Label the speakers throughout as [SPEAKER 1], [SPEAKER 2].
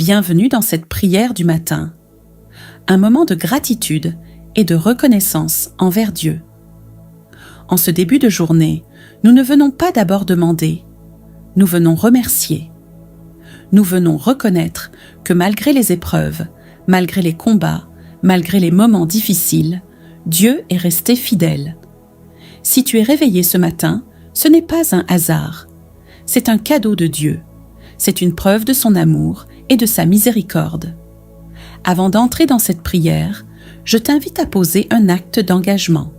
[SPEAKER 1] Bienvenue dans cette prière du matin, un moment de gratitude et de reconnaissance envers Dieu. En ce début de journée, nous ne venons pas d'abord demander, nous venons remercier. Nous venons reconnaître que malgré les épreuves, malgré les combats, malgré les moments difficiles, Dieu est resté fidèle. Si tu es réveillé ce matin, ce n'est pas un hasard. C'est un cadeau de Dieu. C'est une preuve de son amour et de sa miséricorde. Avant d'entrer dans cette prière, je t'invite à poser un acte d'engagement.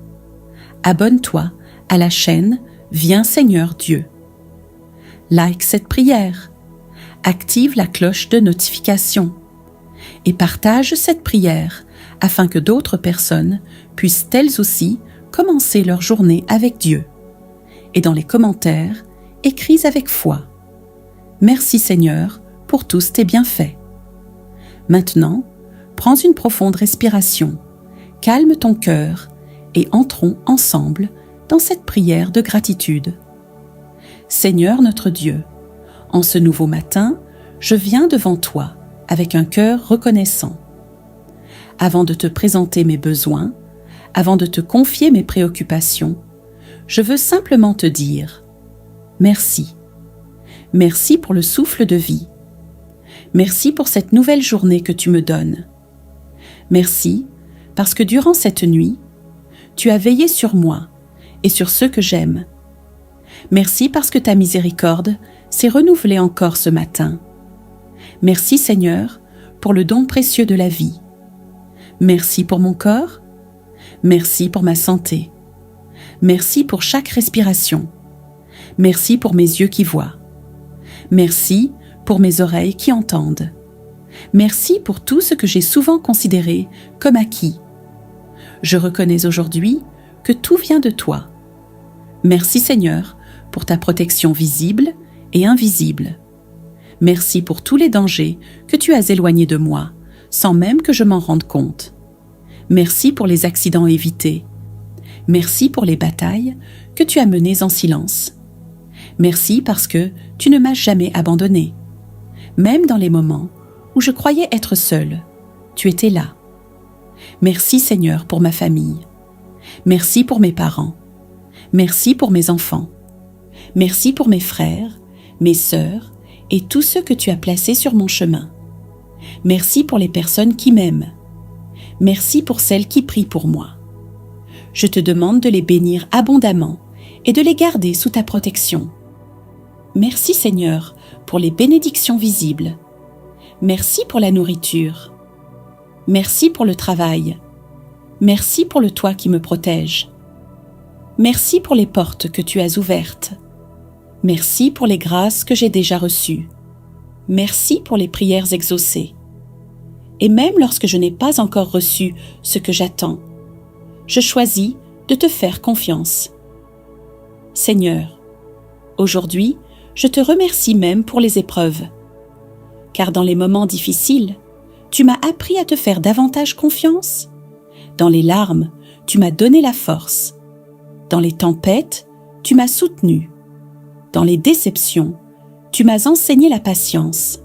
[SPEAKER 1] Abonne-toi à la chaîne Viens Seigneur Dieu. Like cette prière. Active la cloche de notification. Et partage cette prière afin que d'autres personnes puissent elles aussi commencer leur journée avec Dieu. Et dans les commentaires, écris avec foi. Merci Seigneur pour tous tes bienfaits. Maintenant, prends une profonde respiration, calme ton cœur et entrons ensemble dans cette prière de gratitude. Seigneur notre Dieu, en ce nouveau matin, je viens devant toi avec un cœur reconnaissant. Avant de te présenter mes besoins, avant de te confier mes préoccupations, je veux simplement te dire merci. Merci pour le souffle de vie. Merci pour cette nouvelle journée que tu me donnes. Merci parce que durant cette nuit, tu as veillé sur moi et sur ceux que j'aime. Merci parce que ta miséricorde s'est renouvelée encore ce matin. Merci Seigneur pour le don précieux de la vie. Merci pour mon corps. Merci pour ma santé. Merci pour chaque respiration. Merci pour mes yeux qui voient. Merci pour mes oreilles qui entendent. Merci pour tout ce que j'ai souvent considéré comme acquis. Je reconnais aujourd'hui que tout vient de toi. Merci Seigneur pour ta protection visible et invisible. Merci pour tous les dangers que tu as éloignés de moi, sans même que je m'en rende compte. Merci pour les accidents évités. Merci pour les batailles que tu as menées en silence. Merci parce que tu ne m'as jamais abandonné. Même dans les moments où je croyais être seule, tu étais là. Merci Seigneur pour ma famille. Merci pour mes parents. Merci pour mes enfants. Merci pour mes frères, mes sœurs et tous ceux que tu as placés sur mon chemin. Merci pour les personnes qui m'aiment. Merci pour celles qui prient pour moi. Je te demande de les bénir abondamment et de les garder sous ta protection. Merci Seigneur pour les bénédictions visibles. Merci pour la nourriture. Merci pour le travail. Merci pour le toit qui me protège. Merci pour les portes que tu as ouvertes. Merci pour les grâces que j'ai déjà reçues. Merci pour les prières exaucées. Et même lorsque je n'ai pas encore reçu ce que j'attends, je choisis de te faire confiance. Seigneur, aujourd'hui, je te remercie même pour les épreuves. Car dans les moments difficiles, tu m'as appris à te faire davantage confiance. Dans les larmes, tu m'as donné la force. Dans les tempêtes, tu m'as soutenu. Dans les déceptions, tu m'as enseigné la patience.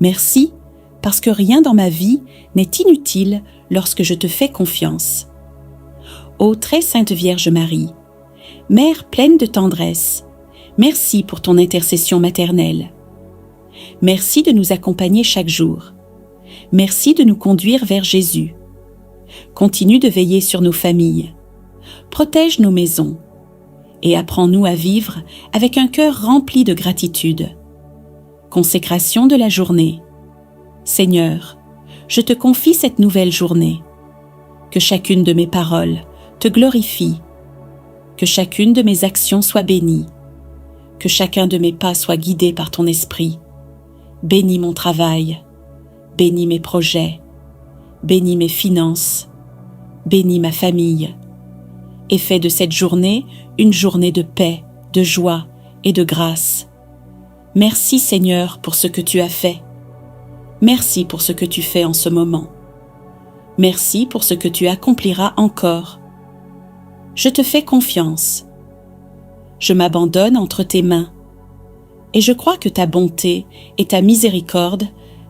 [SPEAKER 1] Merci, parce que rien dans ma vie n'est inutile lorsque je te fais confiance. Ô très sainte Vierge Marie, Mère pleine de tendresse, merci pour ton intercession maternelle. Merci de nous accompagner chaque jour. Merci de nous conduire vers Jésus. Continue de veiller sur nos familles. Protège nos maisons. Et apprends-nous à vivre avec un cœur rempli de gratitude. Consécration de la journée. Seigneur, je te confie cette nouvelle journée. Que chacune de mes paroles te glorifie. Que chacune de mes actions soit bénie. Que chacun de mes pas soit guidé par ton esprit. Bénis mon travail. Bénis mes projets. Bénis mes finances. Bénis ma famille. Et fais de cette journée une journée de paix, de joie et de grâce. Merci Seigneur pour ce que tu as fait. Merci pour ce que tu fais en ce moment. Merci pour ce que tu accompliras encore. Je te fais confiance. Je m'abandonne entre tes mains. Et je crois que ta bonté et ta miséricorde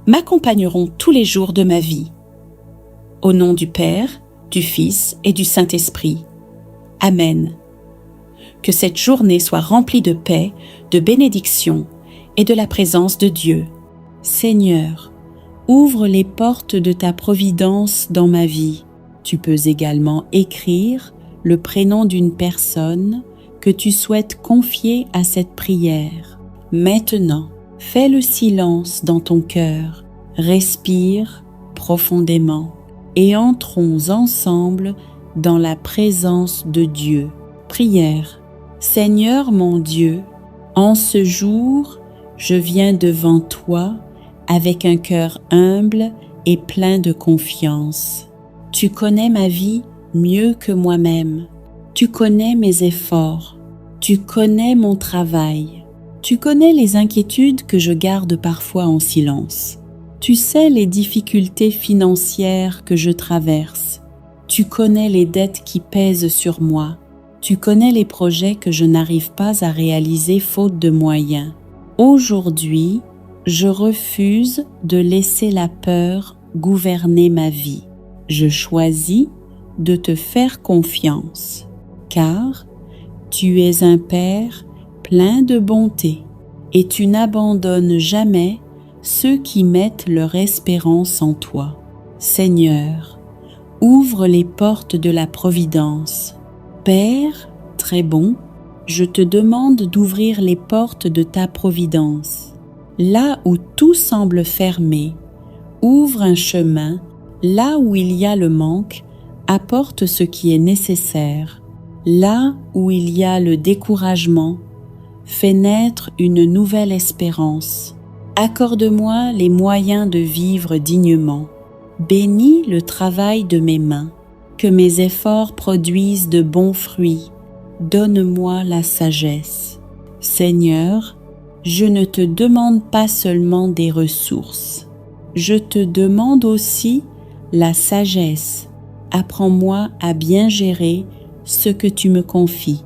[SPEAKER 1] m'accompagneront tous les jours de ma vie. Au nom du Père, du Fils et du Saint-Esprit. Amen. Que cette journée soit remplie de paix, de bénédiction et de la présence de Dieu. Seigneur, ouvre les portes de ta providence dans ma vie. Tu peux également écrire le prénom d'une personne que tu souhaites confier à cette prière. Maintenant, fais le silence dans ton cœur, respire profondément et entrons ensemble dans la présence de Dieu. Prière. Seigneur mon Dieu, en ce jour, je viens devant toi avec un cœur humble et plein de confiance. Tu connais ma vie mieux que moi-même. Tu connais mes efforts. Tu connais mon travail. Tu connais les inquiétudes que je garde parfois en silence. Tu sais les difficultés financières que je traverse. Tu connais les dettes qui pèsent sur moi. Tu connais les projets que je n'arrive pas à réaliser faute de moyens. Aujourd'hui, je refuse de laisser la peur gouverner ma vie. Je choisis de te faire confiance, car tu es un Père plein de bonté et tu n'abandonnes jamais ceux qui mettent leur espérance en toi. Seigneur, ouvre les portes de la providence. Père très bon, je te demande d'ouvrir les portes de ta providence. Là où tout semble fermé, ouvre un chemin. Là où il y a le manque, apporte ce qui est nécessaire. Là où il y a le découragement, fais naître une nouvelle espérance. Accorde-moi les moyens de vivre dignement. Bénis le travail de mes mains. Que mes efforts produisent de bons fruits. Donne-moi la sagesse. Seigneur, je ne te demande pas seulement des ressources. Je te demande aussi la sagesse. Apprends-moi à bien gérer ce que tu me confies.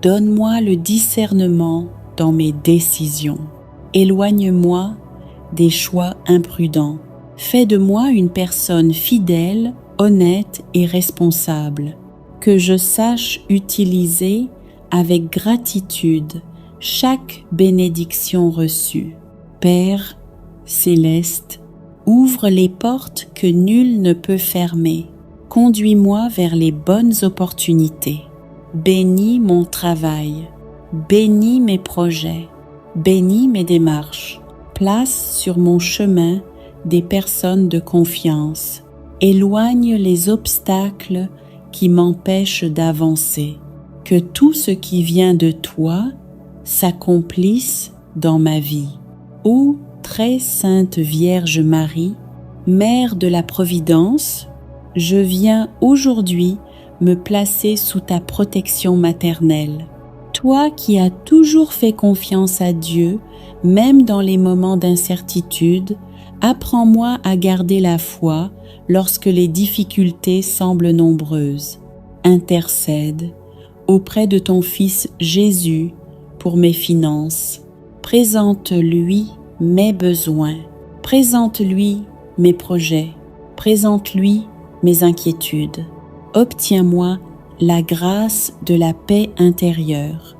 [SPEAKER 1] Donne-moi le discernement dans mes décisions. Éloigne-moi des choix imprudents. Fais de moi une personne fidèle, honnête et responsable. Que je sache utiliser avec gratitude chaque bénédiction reçue. Père céleste, ouvre les portes que nul ne peut fermer. Conduis-moi vers les bonnes opportunités. Bénis mon travail. Bénis mes projets. Bénis mes démarches. Place sur mon chemin des personnes de confiance. Éloigne les obstacles qui m'empêchent d'avancer. Que tout ce qui vient de toi s'accomplisse dans ma vie. Ô très sainte Vierge Marie, Mère de la Providence, je viens aujourd'hui me placer sous ta protection maternelle. Toi qui as toujours fait confiance à Dieu, même dans les moments d'incertitude, apprends-moi à garder la foi lorsque les difficultés semblent nombreuses. Intercède auprès de ton Fils Jésus pour mes finances. Présente-lui mes besoins. Présente-lui mes projets. Présente-lui mes inquiétudes. Obtiens-moi la grâce de la paix intérieure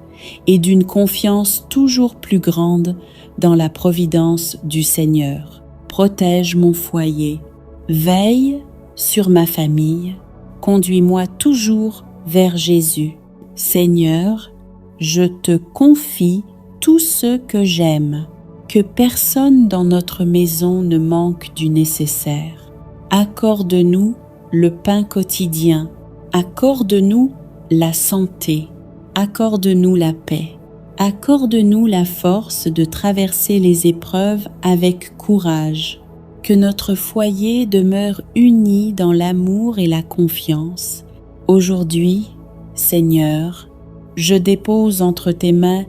[SPEAKER 1] et d'une confiance toujours plus grande dans la providence du Seigneur. Protège mon foyer. Veille sur ma famille. Conduis-moi toujours vers Jésus. Seigneur, je te confie tout ce que j'aime. Que personne dans notre maison ne manque du nécessaire. Accorde-nous le pain quotidien. Accorde-nous la santé. Accorde-nous la paix. Accorde-nous la force de traverser les épreuves avec courage. Que notre foyer demeure uni dans l'amour et la confiance. Aujourd'hui, Seigneur, je dépose entre tes mains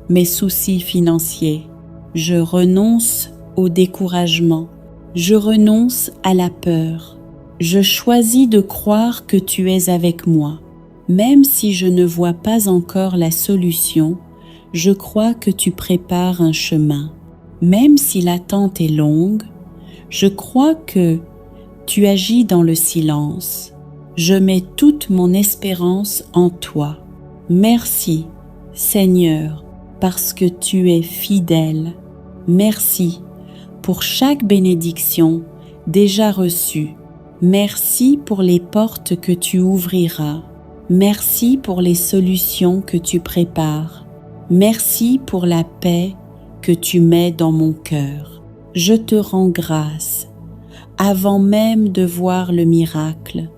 [SPEAKER 1] mes soucis financiers. Je renonce au découragement. Je renonce à la peur. Je choisis de croire que tu es avec moi. Même si je ne vois pas encore la solution, je crois que tu prépares un chemin. Même si l'attente est longue, Je crois que tu agis dans le silence. Je mets toute mon espérance en toi. Merci, Seigneur, parce que tu es fidèle. Merci pour chaque bénédiction déjà reçue. Merci pour les portes que tu ouvriras. Merci pour les solutions que tu prépares. Merci pour la paix que tu mets dans mon cœur. Je te rends grâce avant même de voir le miracle,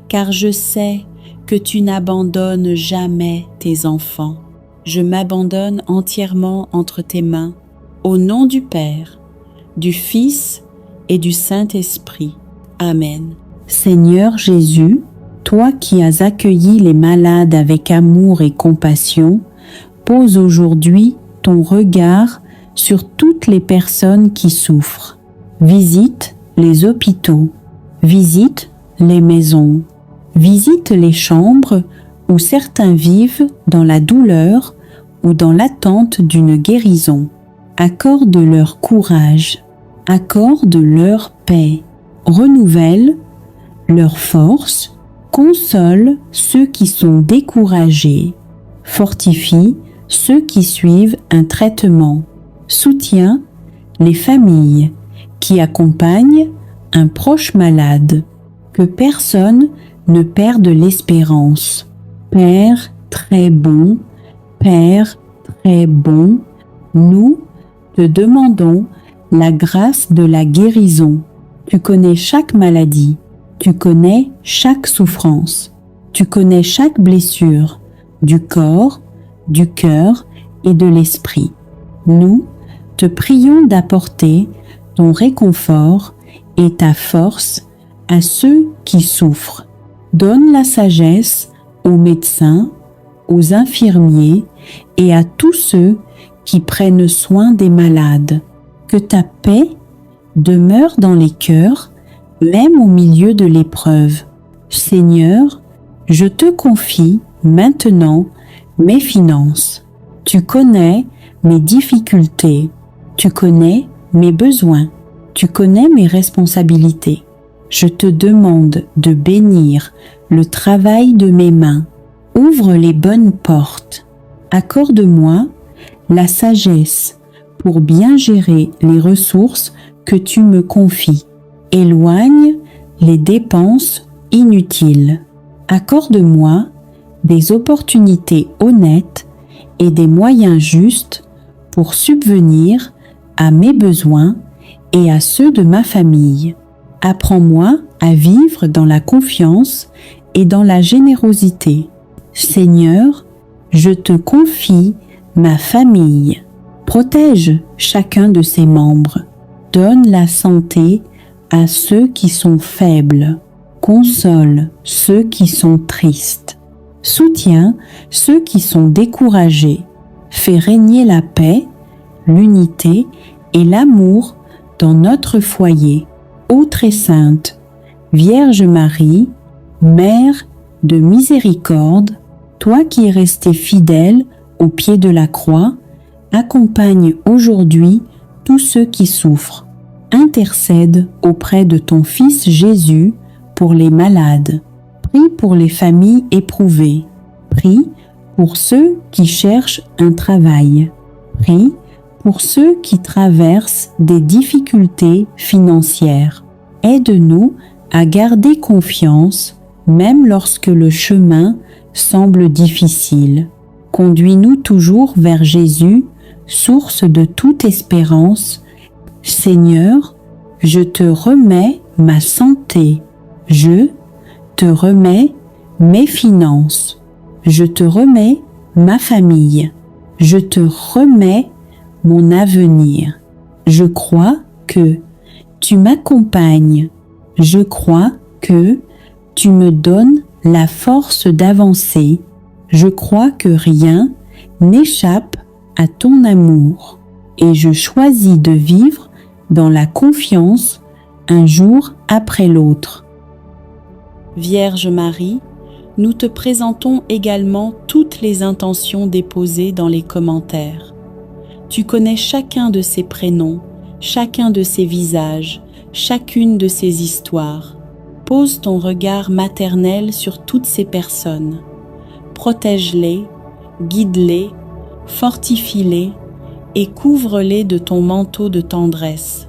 [SPEAKER 1] car je sais que tu n'abandonnes jamais tes enfants. Je m'abandonne entièrement entre tes mains, au nom du Père, du Fils et du Saint-Esprit. Amen. Seigneur Jésus, toi qui as accueilli les malades avec amour et compassion, pose aujourd'hui ton regard sur toutes les personnes qui souffrent. Visite les hôpitaux, visite les maisons, visite les chambres où certains vivent dans la douleur ou dans l'attente d'une guérison. Accorde leur courage, accorde leur paix, renouvelle leur force, console ceux qui sont découragés, fortifie ceux qui suivent un traitement, soutient les familles qui accompagnent un proche malade, que personne ne perde l'espérance. Père très bon, Père très bon, nous te demandons la grâce de la guérison. Tu connais chaque maladie, tu connais chaque souffrance, tu connais chaque blessure du corps, du cœur et de l'esprit. Nous te prions d'apporter ton réconfort et ta force à ceux qui souffrent. Donne la sagesse aux médecins, aux infirmiers et à tous ceux qui prennent soin des malades. Que ta paix demeure dans les cœurs, même au milieu de l'épreuve. Seigneur, je te confie maintenant mes finances. Tu connais mes difficultés, tu connais mes besoins, tu connais mes responsabilités. Je te demande de bénir le travail de mes mains. Ouvre les bonnes portes. Accorde-moi la sagesse pour bien gérer les ressources que tu me confies. Éloigne les dépenses inutiles. Accorde-moi des opportunités honnêtes et des moyens justes pour subvenir à mes besoins et à ceux de ma famille. Apprends-moi à vivre dans la confiance et dans la générosité. Seigneur, je te confie ma famille. Protège chacun de ses membres. Donne la santé à ceux qui sont faibles. Console ceux qui sont tristes. Soutiens ceux qui sont découragés. Fais régner la paix, l'unité et l'amour dans notre foyer. Ô très sainte, Vierge Marie, Mère de miséricorde, toi qui es restée fidèle au pied de la croix, accompagne aujourd'hui tous ceux qui souffrent. Intercède auprès de ton Fils Jésus pour les malades. Prie pour les familles éprouvées. Prie pour ceux qui cherchent un travail. Prie pour ceux qui traversent des difficultés financières. Aide-nous à garder confiance même lorsque le chemin semble difficile. Conduis-nous toujours vers Jésus, source de toute espérance. Seigneur, je te remets ma santé. Je te remets mes finances. Je te remets ma famille. Je te remets mon avenir. Je crois que tu m'accompagnes. Je crois que tu me donnes la force d'avancer. Je crois que rien n'échappe à ton amour et je choisis de vivre dans la confiance un jour après l'autre. Vierge Marie, nous te présentons également toutes les intentions déposées dans les commentaires. Tu connais chacun de ces prénoms, chacun de ces visages,
[SPEAKER 2] chacune de ces histoires. Pose ton regard maternel sur toutes ces personnes. Protège-les, guide-les, fortifie-les et couvre-les de ton manteau de tendresse.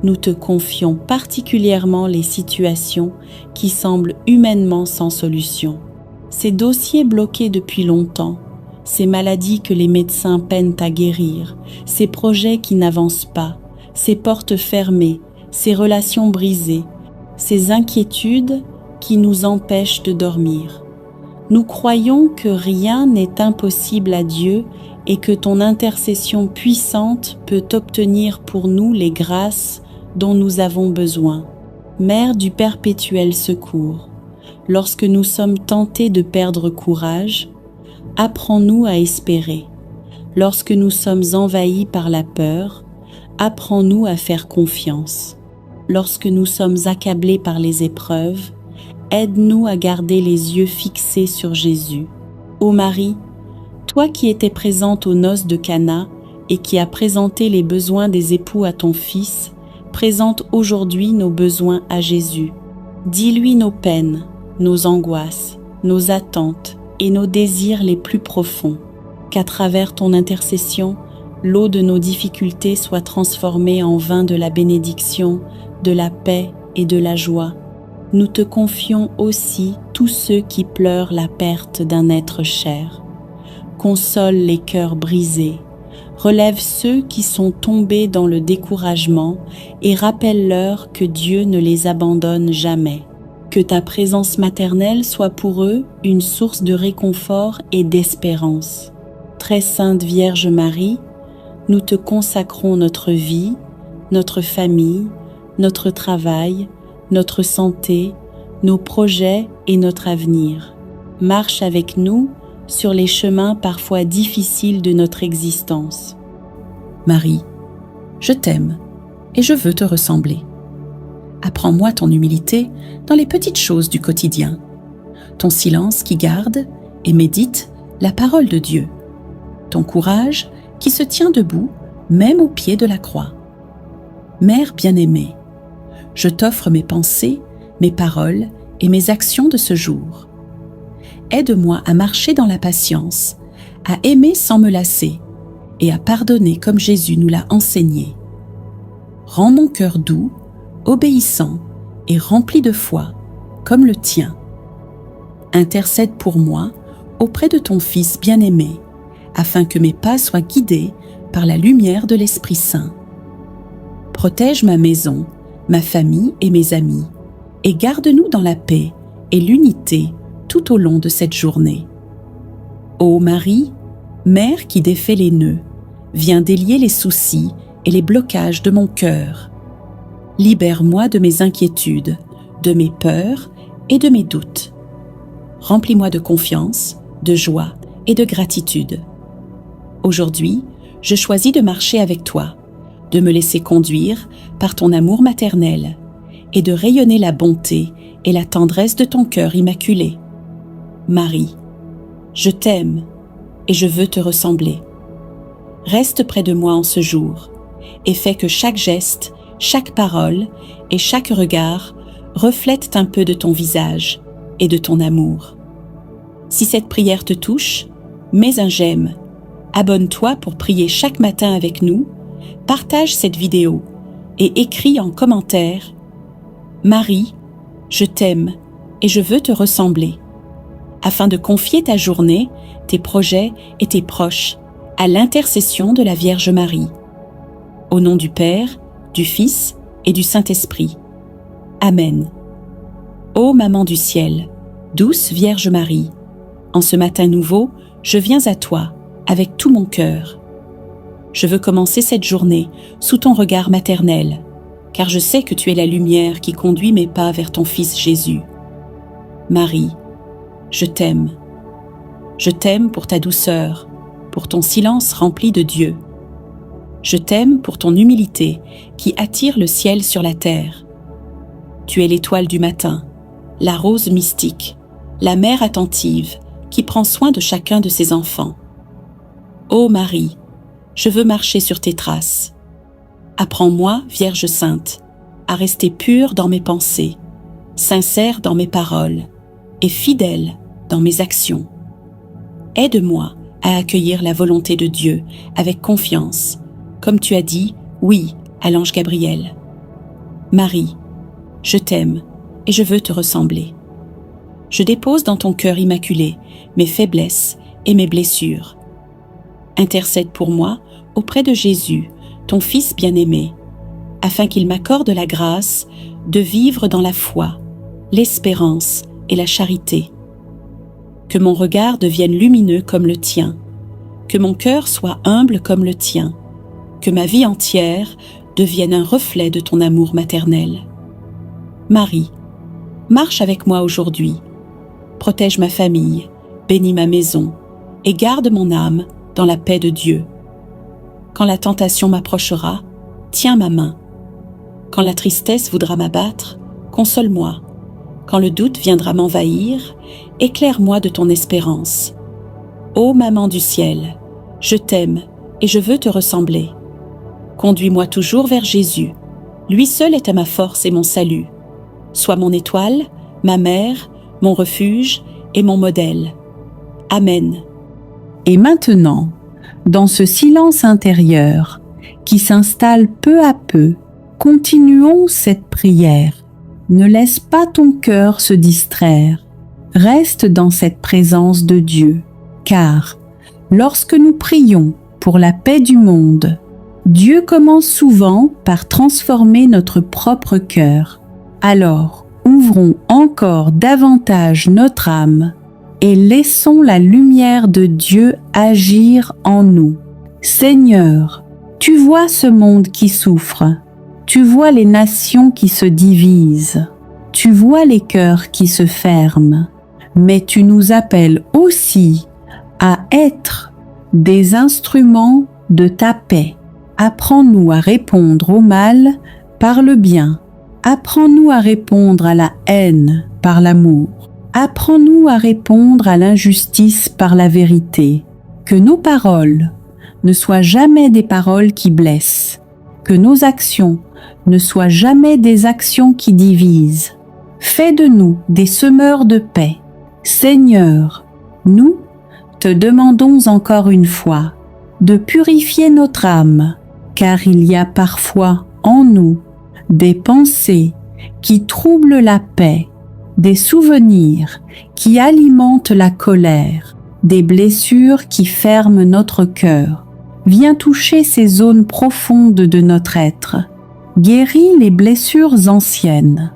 [SPEAKER 2] Nous te confions particulièrement les situations qui semblent humainement sans solution. Ces dossiers bloqués depuis longtemps, ces maladies que les médecins peinent à guérir, ces projets qui n'avancent pas, ces portes fermées, ces relations brisées, ces inquiétudes qui nous empêchent de dormir. Nous croyons que rien n'est impossible à Dieu et que ton intercession puissante peut obtenir pour nous les grâces dont nous avons besoin. Mère du perpétuel secours, lorsque nous sommes tentés de perdre courage, apprends-nous à espérer. Lorsque nous sommes envahis par la peur, apprends-nous à faire confiance. Lorsque nous sommes accablés par les épreuves, aide-nous à garder les yeux fixés sur Jésus. Ô Marie, toi qui étais présente aux noces de Cana et qui as présenté les besoins des époux à ton Fils, présente aujourd'hui nos besoins à Jésus. Dis-lui nos peines, nos angoisses, nos attentes et nos désirs les plus profonds. Qu'à travers ton intercession, l'eau de nos difficultés soit transformée en vin de la bénédiction, de la paix et de la joie. Nous te confions aussi tous ceux qui pleurent la perte d'un être cher. Console les cœurs brisés, relève ceux qui sont tombés dans le découragement et rappelle-leur que Dieu ne les abandonne jamais. Que ta présence maternelle soit pour eux une source de réconfort et d'espérance. Très sainte Vierge Marie, nous te consacrons notre vie, notre famille, notre travail, notre santé, nos projets et notre avenir. Marche avec nous sur les chemins parfois difficiles de notre existence.
[SPEAKER 1] Marie, je t'aime et je veux te ressembler. Apprends-moi ton humilité dans les petites choses du quotidien, ton silence qui garde et médite la parole de Dieu, ton courage qui se tient debout même au pied de la croix. Mère bien-aimée, je t'offre mes pensées, mes paroles et mes actions de ce jour. Aide-moi à marcher dans la patience, à aimer sans me lasser et à pardonner comme Jésus nous l'a enseigné. Rends mon cœur doux, obéissant et rempli de foi, comme le tien. Intercède pour moi auprès de ton Fils bien-aimé, afin que mes pas soient guidés par la lumière de l'Esprit Saint. Protège ma maison, ma famille et mes amis, et garde-nous dans la paix et l'unité tout au long de cette journée. Ô Marie, Mère qui défait les nœuds, viens délier les soucis et les blocages de mon cœur. Libère-moi de mes inquiétudes, de mes peurs et de mes doutes. Remplis-moi de confiance, de joie et de gratitude. Aujourd'hui, je choisis de marcher avec toi, de me laisser conduire par ton amour maternel et de rayonner la bonté et la tendresse de ton cœur immaculé. Marie, je t'aime et je veux te ressembler. Reste près de moi en ce jour et fais que chaque geste, chaque parole et chaque regard reflètent un peu de ton visage et de ton amour. Si cette prière te touche, mets un j'aime, abonne-toi pour prier chaque matin avec nous, partage cette vidéo et écris en commentaire « Marie, je t'aime et je veux te ressembler » afin de confier ta journée, tes projets et tes proches à l'intercession de la Vierge Marie. Au nom du Père, du Fils et du Saint-Esprit. Amen. Ô Maman du ciel, douce Vierge Marie, en ce matin nouveau, je viens à toi avec tout mon cœur. Je veux commencer cette journée sous ton regard maternel, car je sais que tu es la lumière qui conduit mes pas vers ton Fils Jésus. Marie, je t'aime. Je t'aime pour ta douceur, pour ton silence rempli de Dieu. Je t'aime pour ton humilité qui attire le ciel sur la terre. Tu es l'étoile du matin, la rose mystique, la mère attentive qui prend soin de chacun de ses enfants. Ô Marie, je veux marcher sur tes traces. Apprends-moi, Vierge Sainte,
[SPEAKER 2] à rester pur dans mes pensées, sincère dans mes paroles et fidèle dans mes actions. Aide-moi à accueillir la volonté de Dieu avec confiance, comme tu as dit oui à l'ange Gabriel. Marie, je t'aime et je veux te ressembler. Je dépose dans ton cœur immaculé mes faiblesses et mes blessures. Intercède pour moi auprès de Jésus, ton Fils bien-aimé, afin qu'il m'accorde la grâce de vivre dans la foi, l'espérance et la charité. Que mon regard devienne lumineux comme le tien, que mon cœur soit humble comme le tien, que ma vie entière devienne un reflet de ton amour maternel. Marie, marche avec moi aujourd'hui, protège ma famille, bénis ma maison et garde mon âme dans la paix de Dieu. Quand la tentation m'approchera, tiens ma main. Quand la tristesse voudra m'abattre, console-moi. Quand le doute viendra m'envahir, éclaire-moi de ton espérance. Ô Maman du ciel, je t'aime et je veux te ressembler. Conduis-moi toujours vers Jésus. Lui seul est ma force et mon salut. Sois mon étoile, ma mère, mon refuge et mon modèle. Amen.
[SPEAKER 1] Et maintenant, dans ce silence intérieur qui s'installe peu à peu, continuons cette prière. Ne laisse pas ton cœur se distraire. Reste dans cette présence de Dieu, car lorsque nous prions pour la paix du monde, Dieu commence souvent par transformer notre propre cœur. Alors, ouvrons encore davantage notre âme et laissons la lumière de Dieu agir en nous. Seigneur, tu vois ce monde qui souffre, tu vois les nations qui se divisent, tu vois les cœurs qui se ferment, mais tu nous appelles aussi à être des instruments de ta paix. Apprends-nous à répondre au mal par le bien. Apprends-nous à répondre à la haine par l'amour. Apprends-nous à répondre à l'injustice par la vérité. Que nos paroles ne soient jamais des paroles qui blessent. Que nos actions ne soient jamais des actions qui divisent. Fais de nous des semeurs de paix. Seigneur, nous te demandons encore une fois de purifier notre âme, car il y a parfois en nous des pensées qui troublent la paix, des souvenirs qui alimentent la colère, des blessures qui ferment notre cœur. Viens toucher ces zones profondes de notre être. Guéris les blessures anciennes.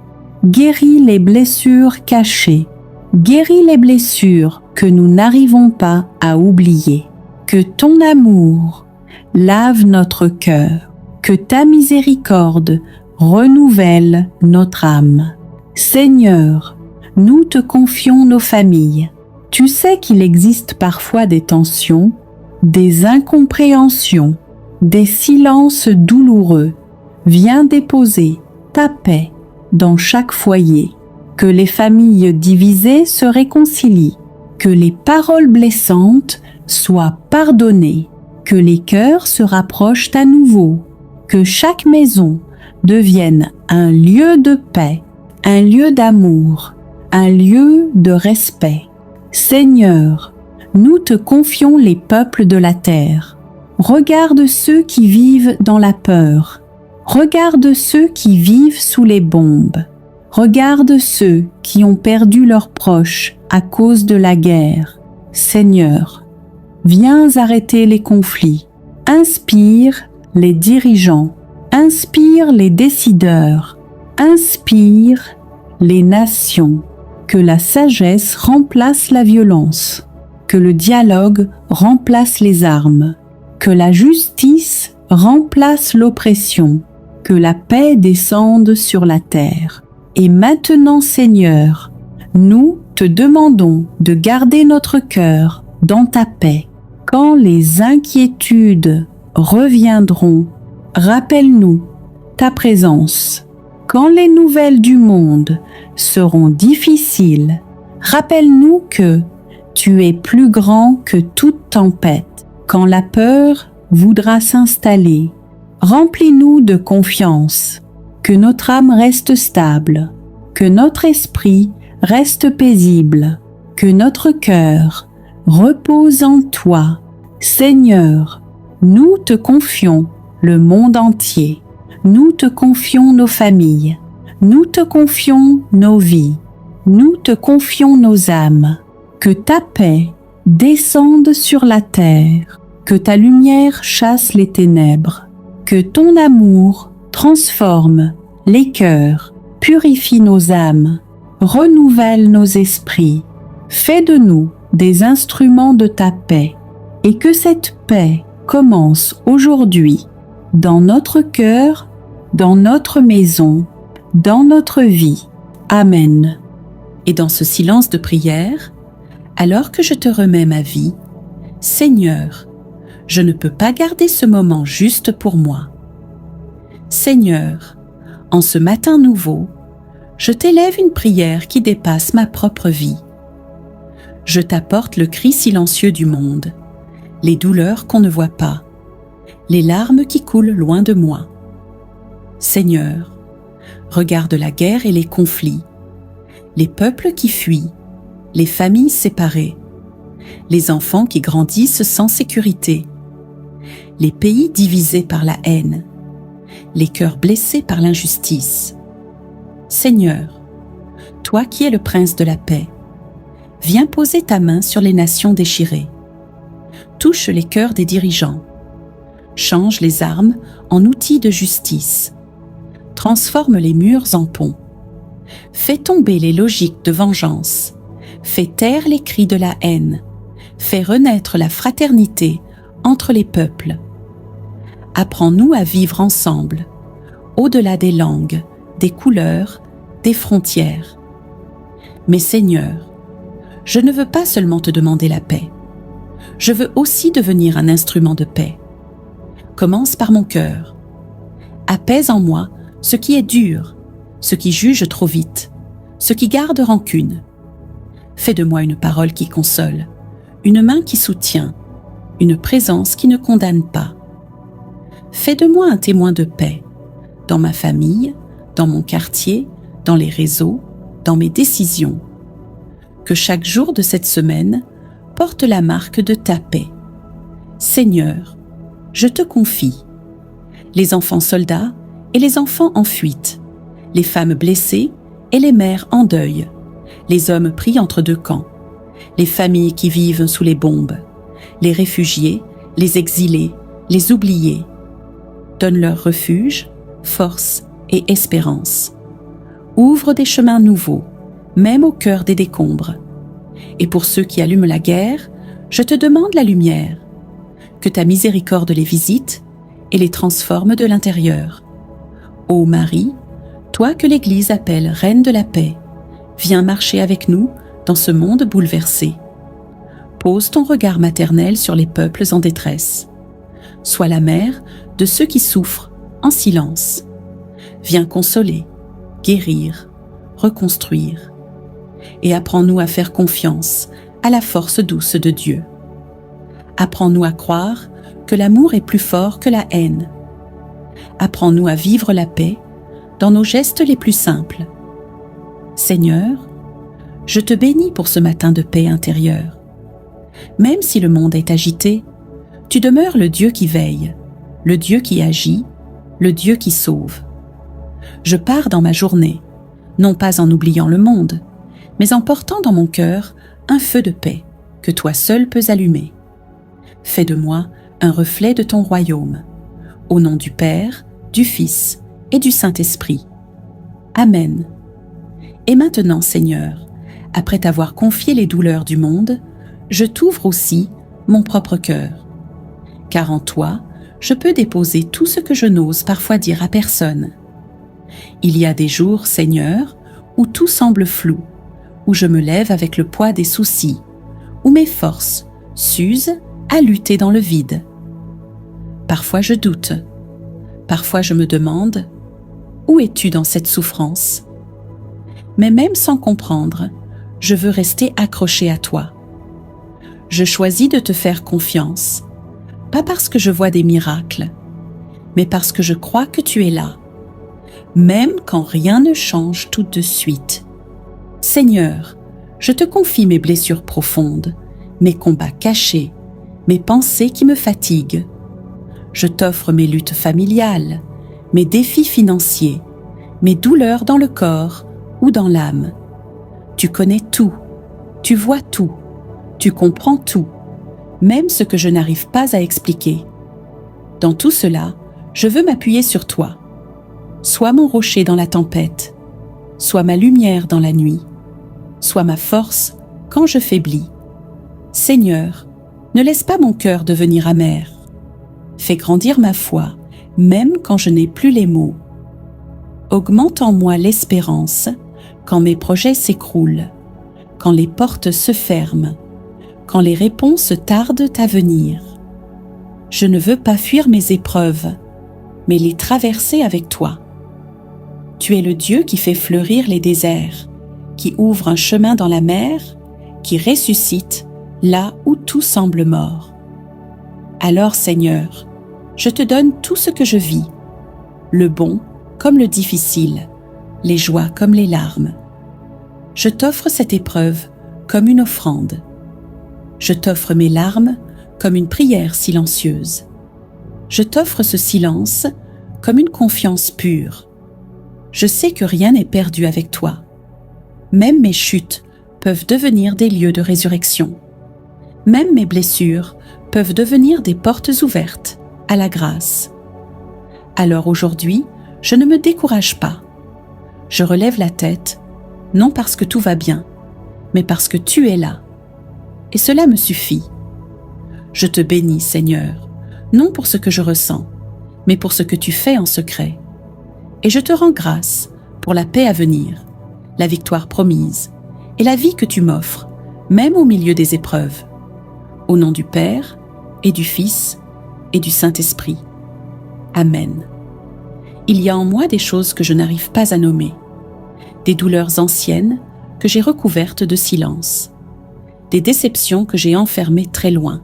[SPEAKER 1] Guéris les blessures cachées. Guéris les blessures que nous n'arrivons pas à oublier. Que ton amour lave notre cœur. Que ta miséricorde renouvelle notre âme. Seigneur, nous te confions nos familles. Tu sais qu'il existe parfois des tensions, des incompréhensions, des silences douloureux. Viens déposer ta paix dans chaque foyer. Que les familles divisées se réconcilient. Que les paroles blessantes soient pardonnées. Que les cœurs se rapprochent à nouveau. Que chaque maison devienne un lieu de paix, un lieu d'amour, un lieu de respect. Seigneur, nous te confions les peuples de la terre. Regarde ceux qui vivent dans la peur. Regarde ceux qui vivent sous les bombes. Regarde ceux qui ont perdu leurs proches à cause de la guerre. Seigneur, viens arrêter les conflits. Inspire les dirigeants. Inspire les décideurs. Inspire les nations. Que la sagesse remplace la violence. Que le dialogue remplace les armes. Que la justice remplace l'oppression. Que la paix descende sur la terre. Et maintenant, Seigneur, nous te demandons de garder notre cœur dans ta paix. Quand les inquiétudes reviendront, rappelle-nous ta présence. Quand les nouvelles du monde seront difficiles, rappelle-nous que tu es plus grand que toute tempête. Quand la peur voudra s'installer, remplis-nous de confiance.
[SPEAKER 2] que notre âme reste stable, que notre esprit reste paisible, que notre cœur repose en toi. Seigneur, nous te confions le monde entier, nous te confions nos familles, nous te confions nos vies, nous te confions nos âmes. Que ta paix descende sur la terre, que ta lumière chasse les ténèbres, que ton amour transforme les cœurs, purifie nos âmes, renouvelle nos esprits. Fais de nous des instruments de ta paix, et que cette paix commence aujourd'hui dans notre cœur, dans notre maison, dans notre vie. Amen.
[SPEAKER 1] Et dans ce silence de prière, alors que je te remets ma vie, Seigneur, je ne peux pas garder ce moment juste pour moi. Seigneur, en ce matin nouveau, je t'élève une prière qui dépasse ma propre vie. Je t'apporte le cri silencieux du monde, les douleurs qu'on ne voit pas, les larmes qui coulent loin de moi. Seigneur, regarde la guerre et les conflits, les peuples qui fuient, les familles séparées, les enfants qui grandissent sans sécurité, les pays divisés par la haine, les cœurs blessés par l'injustice. Seigneur, toi qui es le prince de la paix, viens poser ta main sur les nations déchirées. Touche les cœurs des dirigeants. Change les armes en outils de justice. Transforme les murs en ponts. Fais tomber les logiques de vengeance. Fais taire les cris de la haine. Fais renaître la fraternité entre les peuples. Apprends-nous à vivre ensemble, au-delà des langues, des couleurs, des frontières. Mais Seigneur, je ne veux pas seulement te demander la paix. Je veux aussi devenir un instrument de paix. Commence par mon cœur. Apaise en moi ce qui est dur, ce qui juge trop vite, ce qui garde rancune. Fais de moi une parole qui console, une main qui soutient, une présence qui ne condamne pas. Fais de moi un témoin de paix, dans ma famille, dans mon quartier, dans les réseaux, dans mes décisions. Que chaque jour de cette semaine porte la marque de ta paix. Seigneur, je te confie les enfants soldats et les enfants en fuite, les femmes blessées et les mères en deuil, les hommes pris entre deux camps, les familles qui vivent sous les bombes, les réfugiés, les exilés, les oubliés. Donne-leur refuge, force et espérance. Ouvre des chemins nouveaux, même au cœur des décombres. Et pour ceux qui allument la guerre, je te demande la lumière. Que ta miséricorde les visite et les transforme de l'intérieur. Ô Marie, toi que l'Église appelle Reine de la paix, viens marcher avec nous dans ce monde bouleversé. Pose ton regard maternel sur les peuples en détresse. Sois la mère de ceux qui souffrent en silence. Viens consoler, guérir, reconstruire. Et apprends-nous à faire confiance à la force douce de Dieu. Apprends-nous à croire que l'amour est plus fort que la haine. Apprends-nous à vivre la paix dans nos gestes les plus simples. Seigneur, je te bénis pour ce matin de paix intérieure. Même si le monde est agité, tu demeures le Dieu qui veille, le Dieu qui agit, le Dieu qui sauve. Je pars dans ma journée, non pas en oubliant le monde, mais en portant dans mon cœur un feu de paix que toi seul peux allumer. Fais de moi un reflet de ton royaume. Au nom du Père, du Fils et du Saint-Esprit. Amen. Et maintenant, Seigneur, après t'avoir confié les douleurs du monde, je t'ouvre aussi mon propre cœur. Car en toi, je peux déposer tout ce que je n'ose parfois dire à personne. Il y a des jours, Seigneur, où tout semble flou, où je me lève avec le poids des soucis, où mes forces s'usent à lutter dans le vide. Parfois je doute, parfois je me demande « Où es-tu dans cette souffrance ?» Mais même sans comprendre, je veux rester accroché à toi. Je choisis de te faire confiance, pas parce que je vois des miracles, mais parce que je crois que tu es là. même quand rien ne change tout de suite. Seigneur, je te confie mes blessures profondes, mes combats cachés, mes pensées qui me fatiguent. Je t'offre mes luttes familiales, mes défis financiers, mes douleurs dans le corps ou dans l'âme. Tu connais tout, tu vois tout, tu comprends tout, même ce que je n'arrive pas à expliquer. Dans tout cela, je veux m'appuyer sur toi. Sois mon rocher dans la tempête, sois ma lumière dans la nuit, sois ma force quand je faiblis. Seigneur, ne laisse pas mon cœur devenir amer. Fais grandir ma foi, même quand je n'ai plus les mots. Augmente en moi l'espérance quand mes projets s'écroulent, quand les portes se ferment, quand les réponses tardent à venir. Je ne veux pas fuir mes épreuves, mais les traverser avec toi. Tu es le Dieu qui fait fleurir les déserts, qui ouvre un chemin dans la mer, qui ressuscite là où tout semble mort. Alors, Seigneur, je te donne tout ce que je vis, le bon comme le difficile, les joies comme les larmes. Je t'offre cette épreuve comme une offrande. Je t'offre mes larmes comme une prière silencieuse. Je t'offre ce silence comme une confiance pure. Je sais que rien n'est perdu avec toi. Même mes chutes peuvent devenir des lieux de résurrection. Même mes blessures peuvent devenir des portes ouvertes à la grâce. Alors aujourd'hui, je ne me décourage pas. Je relève la tête, non parce que tout va bien, mais parce que tu es là. Et cela me suffit. Je te bénis, Seigneur, non pour ce que je ressens, mais pour ce que tu fais en secret. Et je te rends grâce pour la paix à venir, la victoire promise et la vie que tu m'offres, même au milieu des épreuves. Au nom du Père et du Fils et du Saint-Esprit. Amen. Il y a en moi des choses que je n'arrive pas à nommer, des douleurs anciennes que j'ai recouvertes de silence, des déceptions que j'ai enfermées très loin.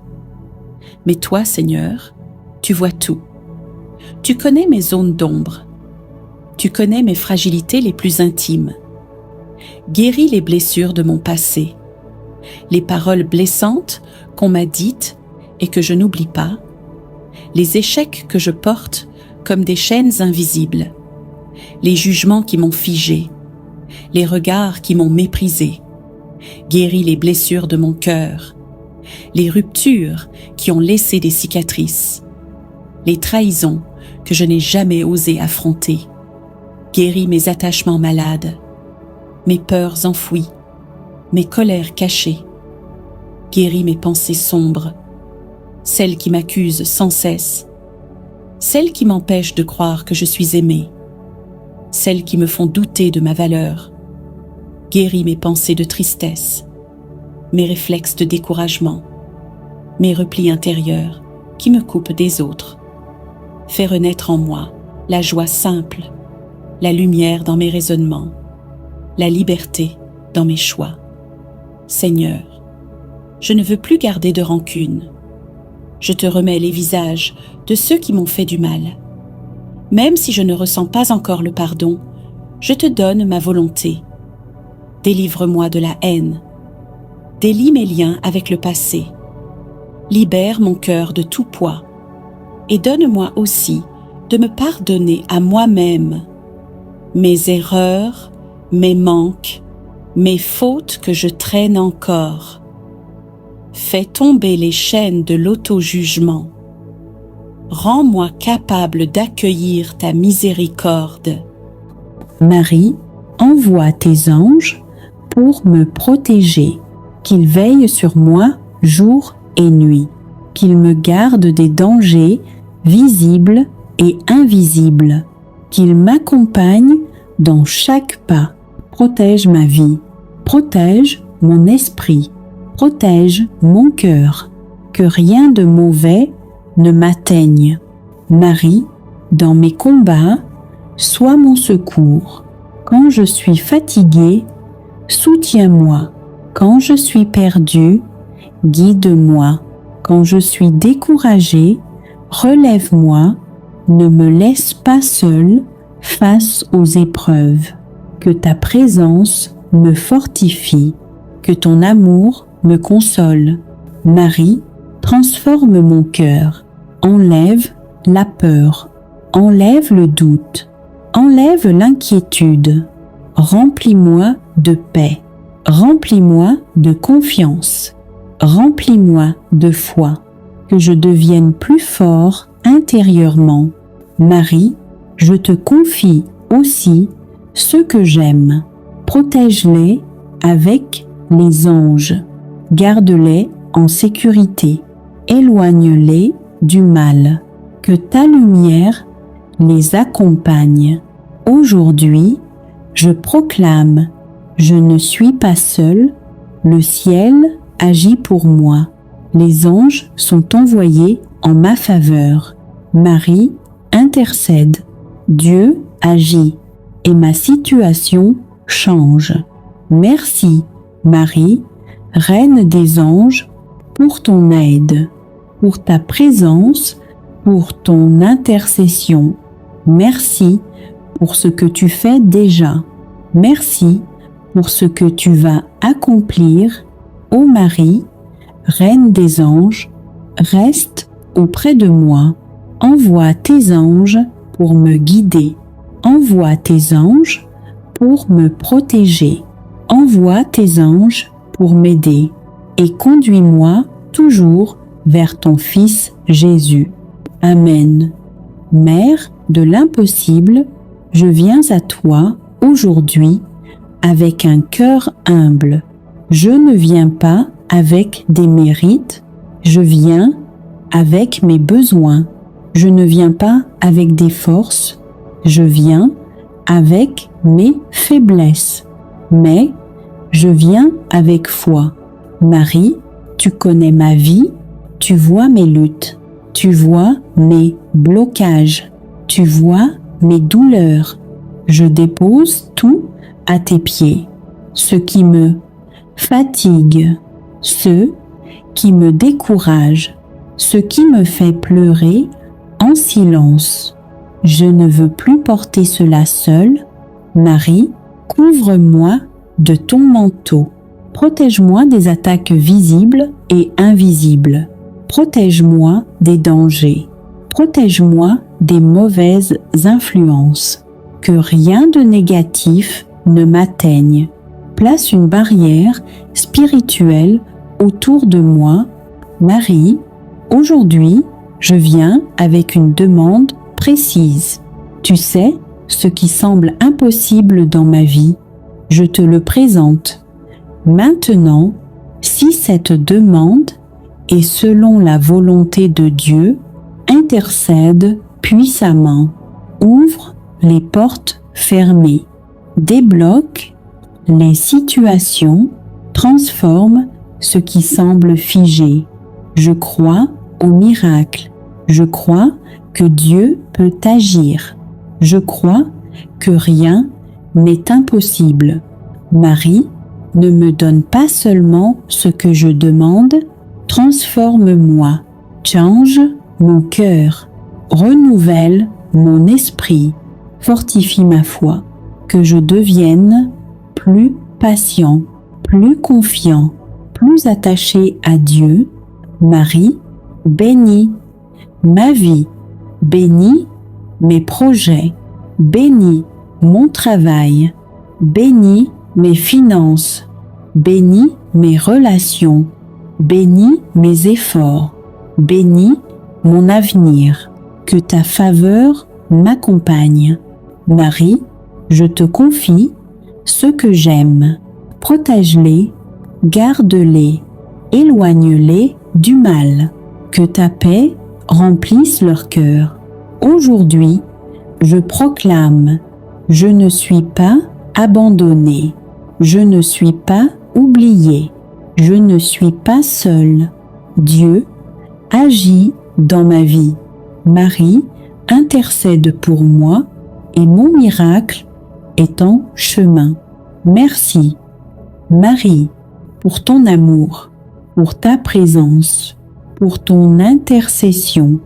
[SPEAKER 1] Mais toi, Seigneur, tu vois tout. Tu connais mes zones d'ombre. Tu connais mes fragilités les plus intimes. Guéris les blessures de mon passé, les paroles blessantes qu'on m'a dites et que je n'oublie pas, les échecs que je porte comme des chaînes invisibles, les jugements qui m'ont figé, les regards qui m'ont méprisé. Guéris les blessures de mon cœur, les ruptures qui ont laissé des cicatrices, les trahisons que je n'ai jamais osé affronter. Guéris mes attachements malades, mes peurs enfouies, mes colères cachées. Guéris mes pensées sombres, celles qui m'accusent sans cesse, celles qui m'empêchent de croire que je suis aimée, celles qui me font douter de ma valeur. Guéris mes pensées de tristesse, mes réflexes de découragement, mes replis intérieurs qui me coupent des autres. Fais renaître en moi la joie simple, la lumière dans mes raisonnements, la liberté dans mes choix. Seigneur, je ne veux plus garder de rancune. Je te remets les visages de ceux qui m'ont fait du mal. Même si je ne ressens pas encore le pardon, je te donne ma volonté. Délivre-moi de la haine. Délie mes liens avec le passé. Libère mon cœur de tout poids. Et donne-moi aussi de me pardonner à moi-même mes erreurs, mes manques, mes fautes que je traîne encore. Fais tomber les chaînes de l'auto-jugement. Rends-moi capable d'accueillir ta miséricorde.
[SPEAKER 2] Marie, envoie tes anges pour me protéger, qu'ils veillent sur moi jour et nuit, qu'ils me gardent des dangers visibles et invisibles, qu'ils m'accompagnent dans chaque pas. Protège ma vie, protège mon esprit, protège mon cœur, que rien de mauvais ne m'atteigne. Marie, dans mes combats, sois mon secours. Quand je suis fatiguée, soutiens-moi. Quand je suis perdue, guide-moi. Quand je suis découragée, relève-moi. Ne me laisse pas seule face aux épreuves. Que ta présence me fortifie, que ton amour me console. Marie, transforme mon cœur, enlève la peur, enlève le doute, enlève l'inquiétude. Remplis-moi de paix, remplis-moi de confiance, remplis-moi de foi, que je devienne plus fort intérieurement. Marie, je te confie aussi ceux que j'aime. Protège-les avec les anges. Garde-les en sécurité. Éloigne-les du mal. Que ta lumière les accompagne. Aujourd'hui, je proclame, je ne suis pas seule, le ciel agit pour moi. Les anges sont envoyés en ma faveur. Marie intercède. Dieu agit et ma situation change. Merci, Marie, Reine des anges, pour ton aide, pour ta présence, pour ton intercession. Merci pour ce que tu fais déjà. Merci pour ce que tu vas accomplir. Ô Marie, Reine des anges, reste auprès de moi. Envoie tes anges pour me guider. Envoie tes anges pour me protéger. Envoie tes anges pour m'aider et conduis-moi toujours vers ton Fils Jésus. Amen. Mère de l'impossible, je viens à toi aujourd'hui avec un cœur humble. Je ne viens pas avec des mérites, je viens avec mes besoins. Je ne viens pas avec des forces, je viens avec mes faiblesses. Mais je viens avec foi. Marie, tu connais ma vie, tu vois mes luttes, tu vois mes blocages, tu vois mes douleurs. Je dépose tout à tes pieds, ce qui me fatigue, ce qui me décourage, ce qui me fait pleurer en silence. Je ne veux plus porter cela seul. Marie, couvre-moi de ton manteau. Protège-moi des attaques visibles et invisibles. Protège-moi des dangers. Protège-moi des mauvaises influences. Que rien de négatif ne m'atteigne. Place une barrière spirituelle autour de moi. Marie, aujourd'hui, je viens avec une demande précise. Tu sais ce qui semble impossible dans ma vie. Je te le présente. Maintenant, si cette demande est selon la volonté de Dieu, intercède puissamment. Ouvre les portes fermées. Débloque les situations. Transforme ce qui semble figé. Je crois au miracle. Je crois que Dieu peut agir. Je crois que rien n'est impossible. Marie, ne me donne pas seulement ce que je demande, transforme-moi, change mon cœur, renouvelle mon esprit, fortifie ma foi, que je devienne plus patient, plus confiant, plus attaché à Dieu. Marie, bénis ma vie, bénis mes projets, bénis mon travail, bénis mes finances, bénis mes relations, bénis mes efforts, bénis mon avenir. Que ta faveur m'accompagne. Marie, je te confie ceux que j'aime. Protège-les, garde-les, éloigne-les du mal. Que ta paix remplisse leur cœur. Aujourd'hui, je proclame, je ne suis pas abandonnée, je ne suis pas oubliée, je ne suis pas seule. Dieu agit dans ma vie. Marie intercède pour moi et mon miracle est en chemin. Merci, Marie, pour ton amour, pour ta présence, pour ton intercession.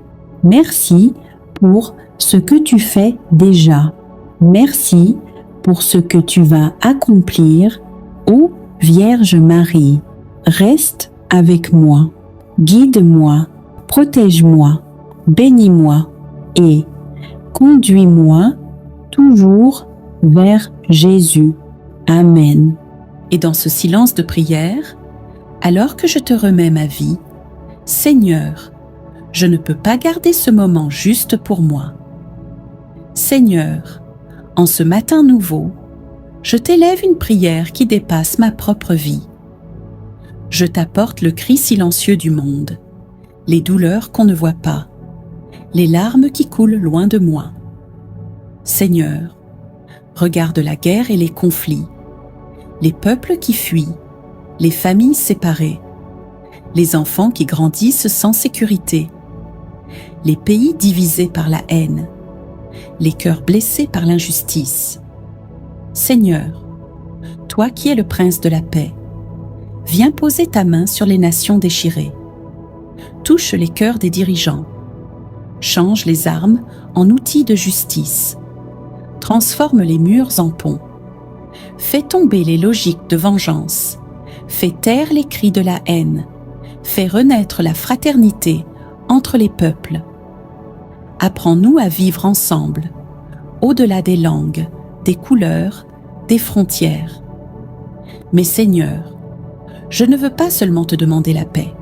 [SPEAKER 2] Merci pour ce que tu fais déjà. Merci pour ce que tu vas accomplir, ô Vierge Marie. Reste avec moi, guide-moi, protège-moi, bénis-moi et conduis-moi toujours vers Jésus. Amen.
[SPEAKER 1] Et dans ce silence de prière, alors que je te remets ma vie, Seigneur, je ne peux pas garder ce moment juste pour moi. Seigneur, en ce matin nouveau, je t'élève une prière qui dépasse ma propre vie. Je t'apporte le cri silencieux du monde, les douleurs qu'on ne voit pas, les larmes qui coulent loin de moi. Seigneur, regarde la guerre et les conflits, les peuples qui fuient, les familles séparées, les enfants qui grandissent sans sécurité, les pays divisés par la haine, les cœurs blessés par l'injustice. Seigneur, toi qui es le prince de la paix, viens poser ta main sur les nations déchirées. Touche les cœurs des dirigeants. Change les armes en outils de justice. Transforme les murs en ponts. Fais tomber les logiques de vengeance. Fais taire les cris de la haine. Fais renaître la fraternité entre les peuples. Apprends-nous à vivre ensemble, au-delà des langues, des couleurs, des frontières. Mais Seigneur, je ne veux pas seulement te demander la paix.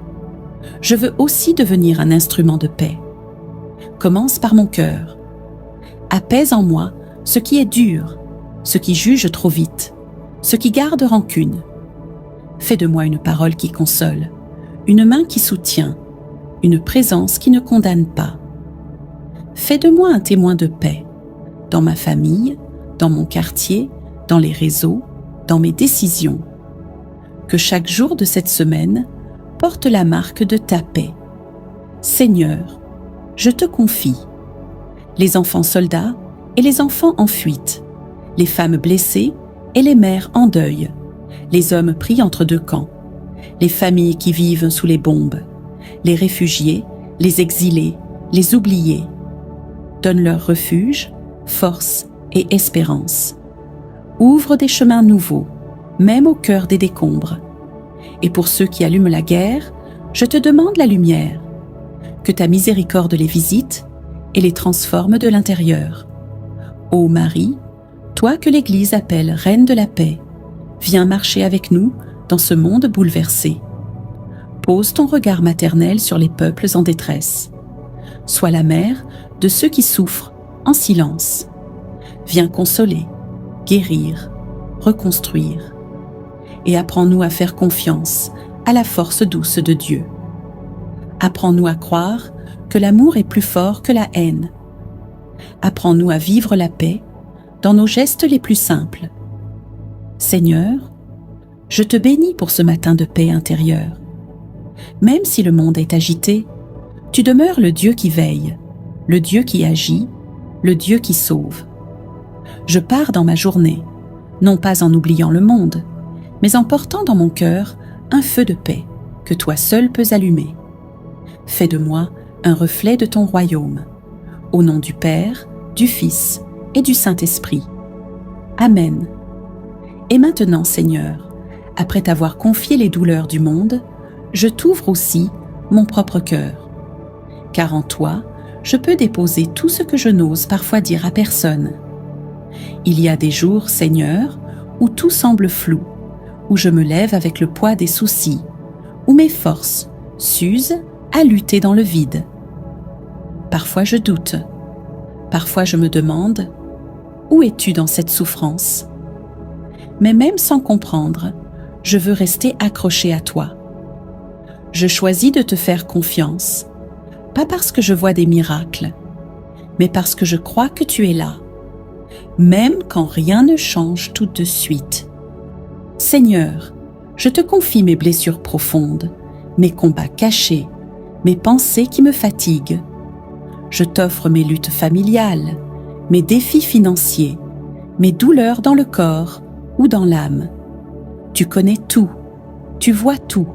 [SPEAKER 1] Je veux aussi devenir un instrument de paix. Commence par mon cœur. Apaise en moi ce qui est dur, ce qui juge trop vite, ce qui garde rancune. Fais de moi une parole qui console, une main qui soutient, une présence qui ne condamne pas. Fais de moi un témoin de paix, dans ma famille, dans mon quartier, dans les réseaux, dans mes décisions. Que chaque jour de cette semaine porte la marque de ta paix. Seigneur, je te confie les enfants soldats et les enfants en fuite, les femmes blessées et les mères en deuil, les hommes pris entre deux camps, les familles qui vivent sous les bombes, les réfugiés, les exilés, les oubliés. Donne-leur refuge, force et espérance. Ouvre des chemins nouveaux, même au cœur des décombres. Et pour ceux qui allument la guerre, je te demande la lumière. Que ta miséricorde les visite et les transforme de l'intérieur. Ô Marie, toi que l'Église appelle Reine de la paix, viens marcher avec nous dans ce monde bouleversé. Pose ton regard maternel sur les peuples en détresse. Sois la mère de ceux qui souffrent en silence. Viens consoler, guérir, reconstruire. Et apprends-nous à faire confiance à la force douce de Dieu. Apprends-nous à croire que l'amour est plus fort que la haine. Apprends-nous à vivre la paix dans nos gestes les plus simples. Seigneur, je te bénis pour ce matin de paix intérieure. Même si le monde est agité, tu demeures le Dieu qui veille, le Dieu qui agit, le Dieu qui sauve. Je pars dans ma journée, non pas en oubliant le monde, mais en portant dans mon cœur un feu de paix que toi seul peux allumer. Fais de moi un reflet de ton royaume. Au nom du Père, du Fils et du Saint-Esprit. Amen. Et maintenant, Seigneur, après t'avoir confié les douleurs du monde, je t'ouvre aussi mon propre cœur. Car en toi, je peux déposer tout ce que je n'ose parfois dire à personne. Il y a des jours, Seigneur, où tout semble flou, où je me lève avec le poids des soucis, où mes forces s'usent à lutter dans le vide. Parfois je doute, parfois je me demande « Où es-tu dans cette souffrance ?» Mais même sans comprendre, je veux rester accroché à toi. Je choisis de te faire confiance, pas parce que je vois des miracles, mais parce que je crois que tu es là, même quand rien ne change tout de suite. Seigneur, je te confie mes blessures profondes, mes combats cachés, mes pensées qui me fatiguent. Je t'offre mes luttes familiales, mes défis financiers, mes douleurs dans le corps ou dans l'âme. Tu connais tout, tu vois tout,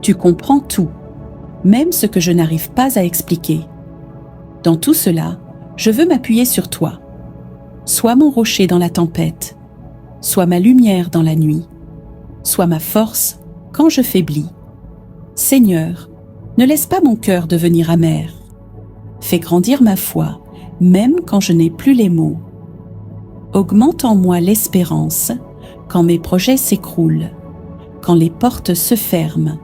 [SPEAKER 1] tu comprends tout, même ce que je n'arrive pas à expliquer. Dans tout cela, je veux m'appuyer sur toi. Sois mon rocher dans la tempête, sois ma lumière dans la nuit, sois ma force quand je faiblis. Seigneur, ne laisse pas mon cœur devenir amer. Fais grandir ma foi, même quand je n'ai plus les mots. Augmente en moi l'espérance quand mes projets s'écroulent, quand les portes se ferment,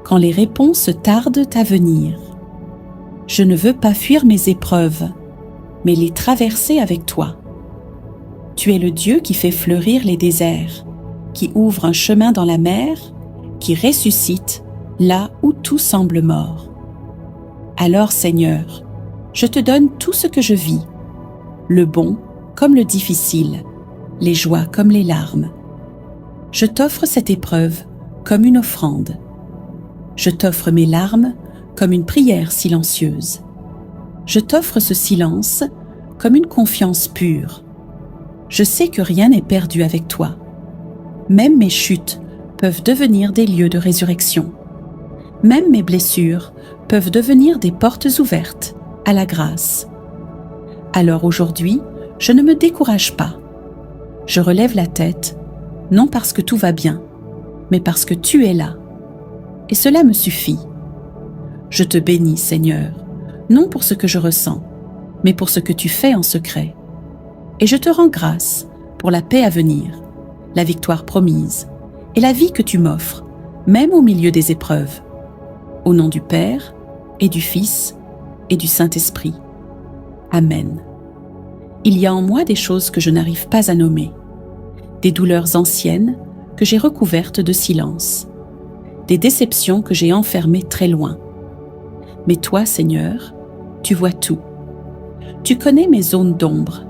[SPEAKER 1] quand les réponses tardent à venir. Je ne veux pas fuir mes épreuves, mais les traverser avec toi. Tu es le Dieu qui fait fleurir les déserts, qui ouvre un chemin dans la mer, qui ressuscite là où tout semble mort. Alors, Seigneur, je te donne tout ce que je vis, le bon comme le difficile, les joies comme les larmes. Je t'offre cette épreuve comme une offrande. Je t'offre mes larmes comme une prière silencieuse. Je t'offre ce silence comme une confiance pure. Je sais que rien n'est perdu avec toi. Même mes chutes peuvent devenir des lieux de résurrection. Même mes blessures peuvent devenir des portes ouvertes à la grâce. Alors aujourd'hui, je ne me décourage pas. Je relève la tête, non parce que tout va bien, mais parce que tu es là. Et cela me suffit. Je te bénis, Seigneur, non pour ce que je ressens, mais pour ce que tu fais en secret. Et je te rends grâce pour la paix à venir, la victoire promise et la vie que tu m'offres, même au milieu des épreuves. Au nom du Père et du Fils et du Saint-Esprit. Amen. Il y a en moi des choses que je n'arrive pas à nommer, des douleurs anciennes que j'ai recouvertes de silence, des déceptions que j'ai enfermées très loin. Mais toi, Seigneur, tu vois tout. Tu connais mes zones d'ombre.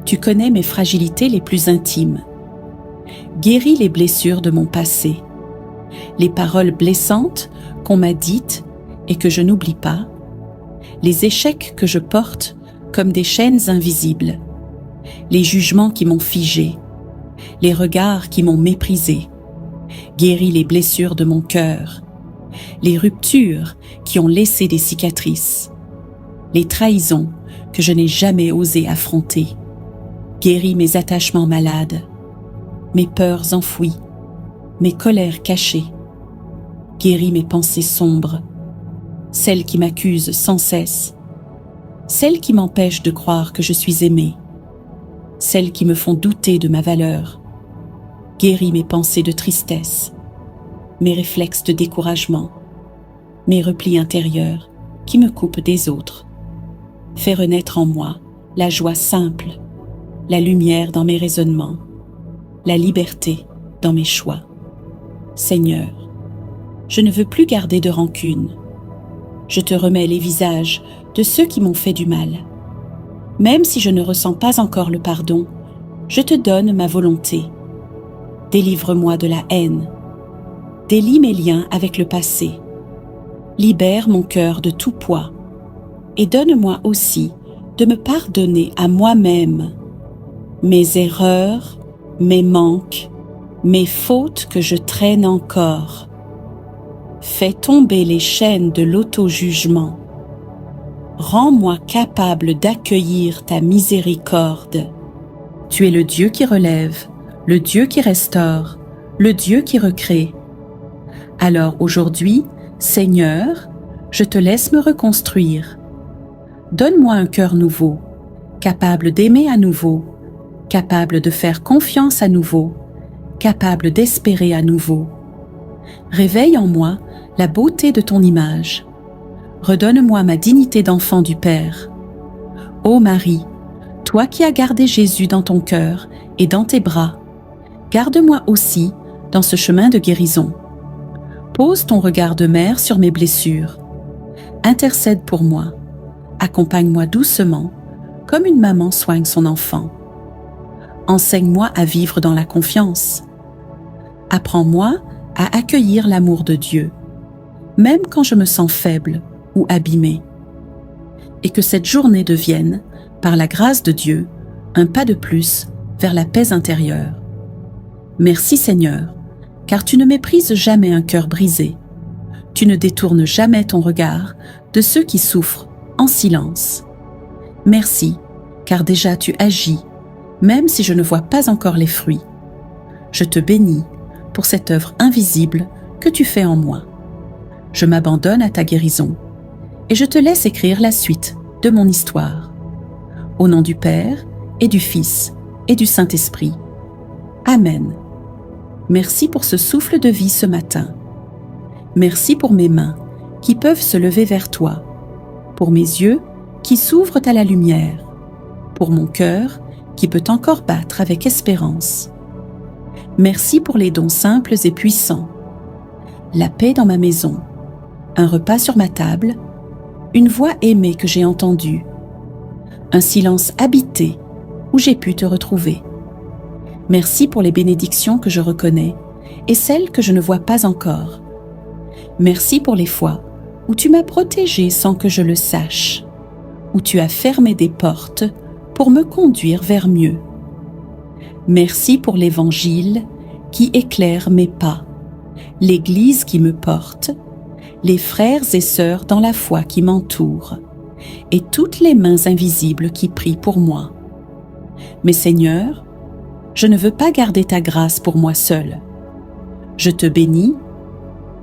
[SPEAKER 1] Tu connais mes fragilités les plus intimes. Guéris les blessures de mon passé, les paroles blessantes qu'on m'a dites et que je n'oublie pas, les échecs que je porte comme des chaînes invisibles, les jugements qui m'ont figé, les regards qui m'ont méprisé. Guéris les blessures de mon cœur, les ruptures qui ont laissé des cicatrices, les trahisons que je n'ai jamais osé affronter. Guéris mes attachements malades, mes peurs enfouies, mes colères cachées. Guéris mes pensées sombres, celles qui m'accusent sans cesse, celles qui m'empêchent de croire que je suis aimée, celles qui me font douter de ma valeur. Guéris mes pensées de tristesse, mes réflexes de découragement, mes replis intérieurs qui me coupent des autres. Fais renaître en moi la joie simple, la lumière dans mes raisonnements, la liberté dans mes choix. Seigneur, je ne veux plus garder de rancune. Je te remets les visages de ceux qui m'ont fait du mal. Même si je ne ressens pas encore le pardon, je te donne ma volonté. Délivre-moi de la haine. Délie mes liens avec le passé. Libère mon cœur de tout poids. Et donne-moi aussi de me pardonner à moi-même mes erreurs, mes manques, mes fautes que je traîne encore. Fais tomber les chaînes de l'auto-jugement. Rends-moi capable d'accueillir ta miséricorde. Tu es le Dieu qui relève, le Dieu qui restaure, le Dieu qui recrée. Alors aujourd'hui, Seigneur, je te laisse me reconstruire. Donne-moi un cœur nouveau, capable d'aimer à nouveau, capable de faire confiance à nouveau, capable d'espérer à nouveau. Réveille en moi la beauté de ton image. Redonne-moi ma dignité d'enfant du Père. Ô Marie, toi qui as gardé Jésus dans ton cœur et dans tes bras, garde-moi aussi dans ce chemin de guérison. Pose ton regard de mère sur mes blessures. Intercède pour moi. Accompagne-moi doucement, comme une maman soigne son enfant. Enseigne-moi à vivre dans la confiance. Apprends-moi à accueillir l'amour de Dieu, même quand je me sens faible ou abîmée. Et que cette journée devienne, par la grâce de Dieu, un pas de plus vers la paix intérieure. Merci Seigneur, car tu ne méprises jamais un cœur brisé. Tu ne détournes jamais ton regard de ceux qui souffrent en silence. Merci, car déjà tu agis, même si je ne vois pas encore les fruits. Je te bénis pour cette œuvre invisible que tu fais en moi. Je m'abandonne à ta guérison et je te laisse écrire la suite de mon histoire. Au nom du Père et du Fils et du Saint-Esprit. Amen. Merci pour ce souffle de vie ce matin. Merci pour mes mains qui peuvent se lever vers toi, pour mes yeux qui s'ouvrent à la lumière, pour mon cœur qui peut encore battre avec espérance. Merci pour les dons simples et puissants, la paix dans ma maison, un repas sur ma table, une voix aimée que j'ai entendue, un silence habité où j'ai pu te retrouver. Merci pour les bénédictions que je reconnais et celles que je ne vois pas encore. Merci pour les fois où tu m'as protégé sans que je le sache, où tu as fermé des portes pour me conduire vers mieux. Merci pour l'Évangile qui éclaire mes pas, l'Église qui me porte, les frères et sœurs dans la foi qui m'entourent, et toutes les mains invisibles qui prient pour moi. Mais Seigneur, je ne veux pas garder ta grâce pour moi seul. Je te bénis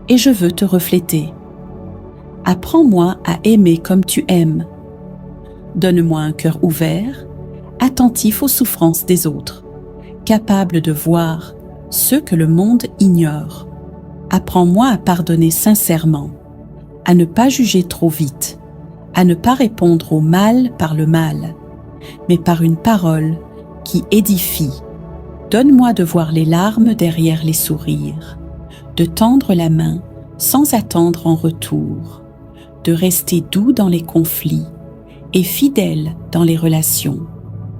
[SPEAKER 1] et je veux te refléter. Apprends-moi à aimer comme tu aimes. Donne-moi un cœur ouvert, attentif aux souffrances des autres, capable de voir ce que le monde ignore. Apprends-moi à pardonner sincèrement, à ne pas juger trop vite, à ne pas répondre au mal par le mal, mais par une parole qui édifie. Donne-moi de voir les larmes derrière les sourires, de tendre la main sans attendre en retour, de rester doux dans les conflits et fidèle dans les relations.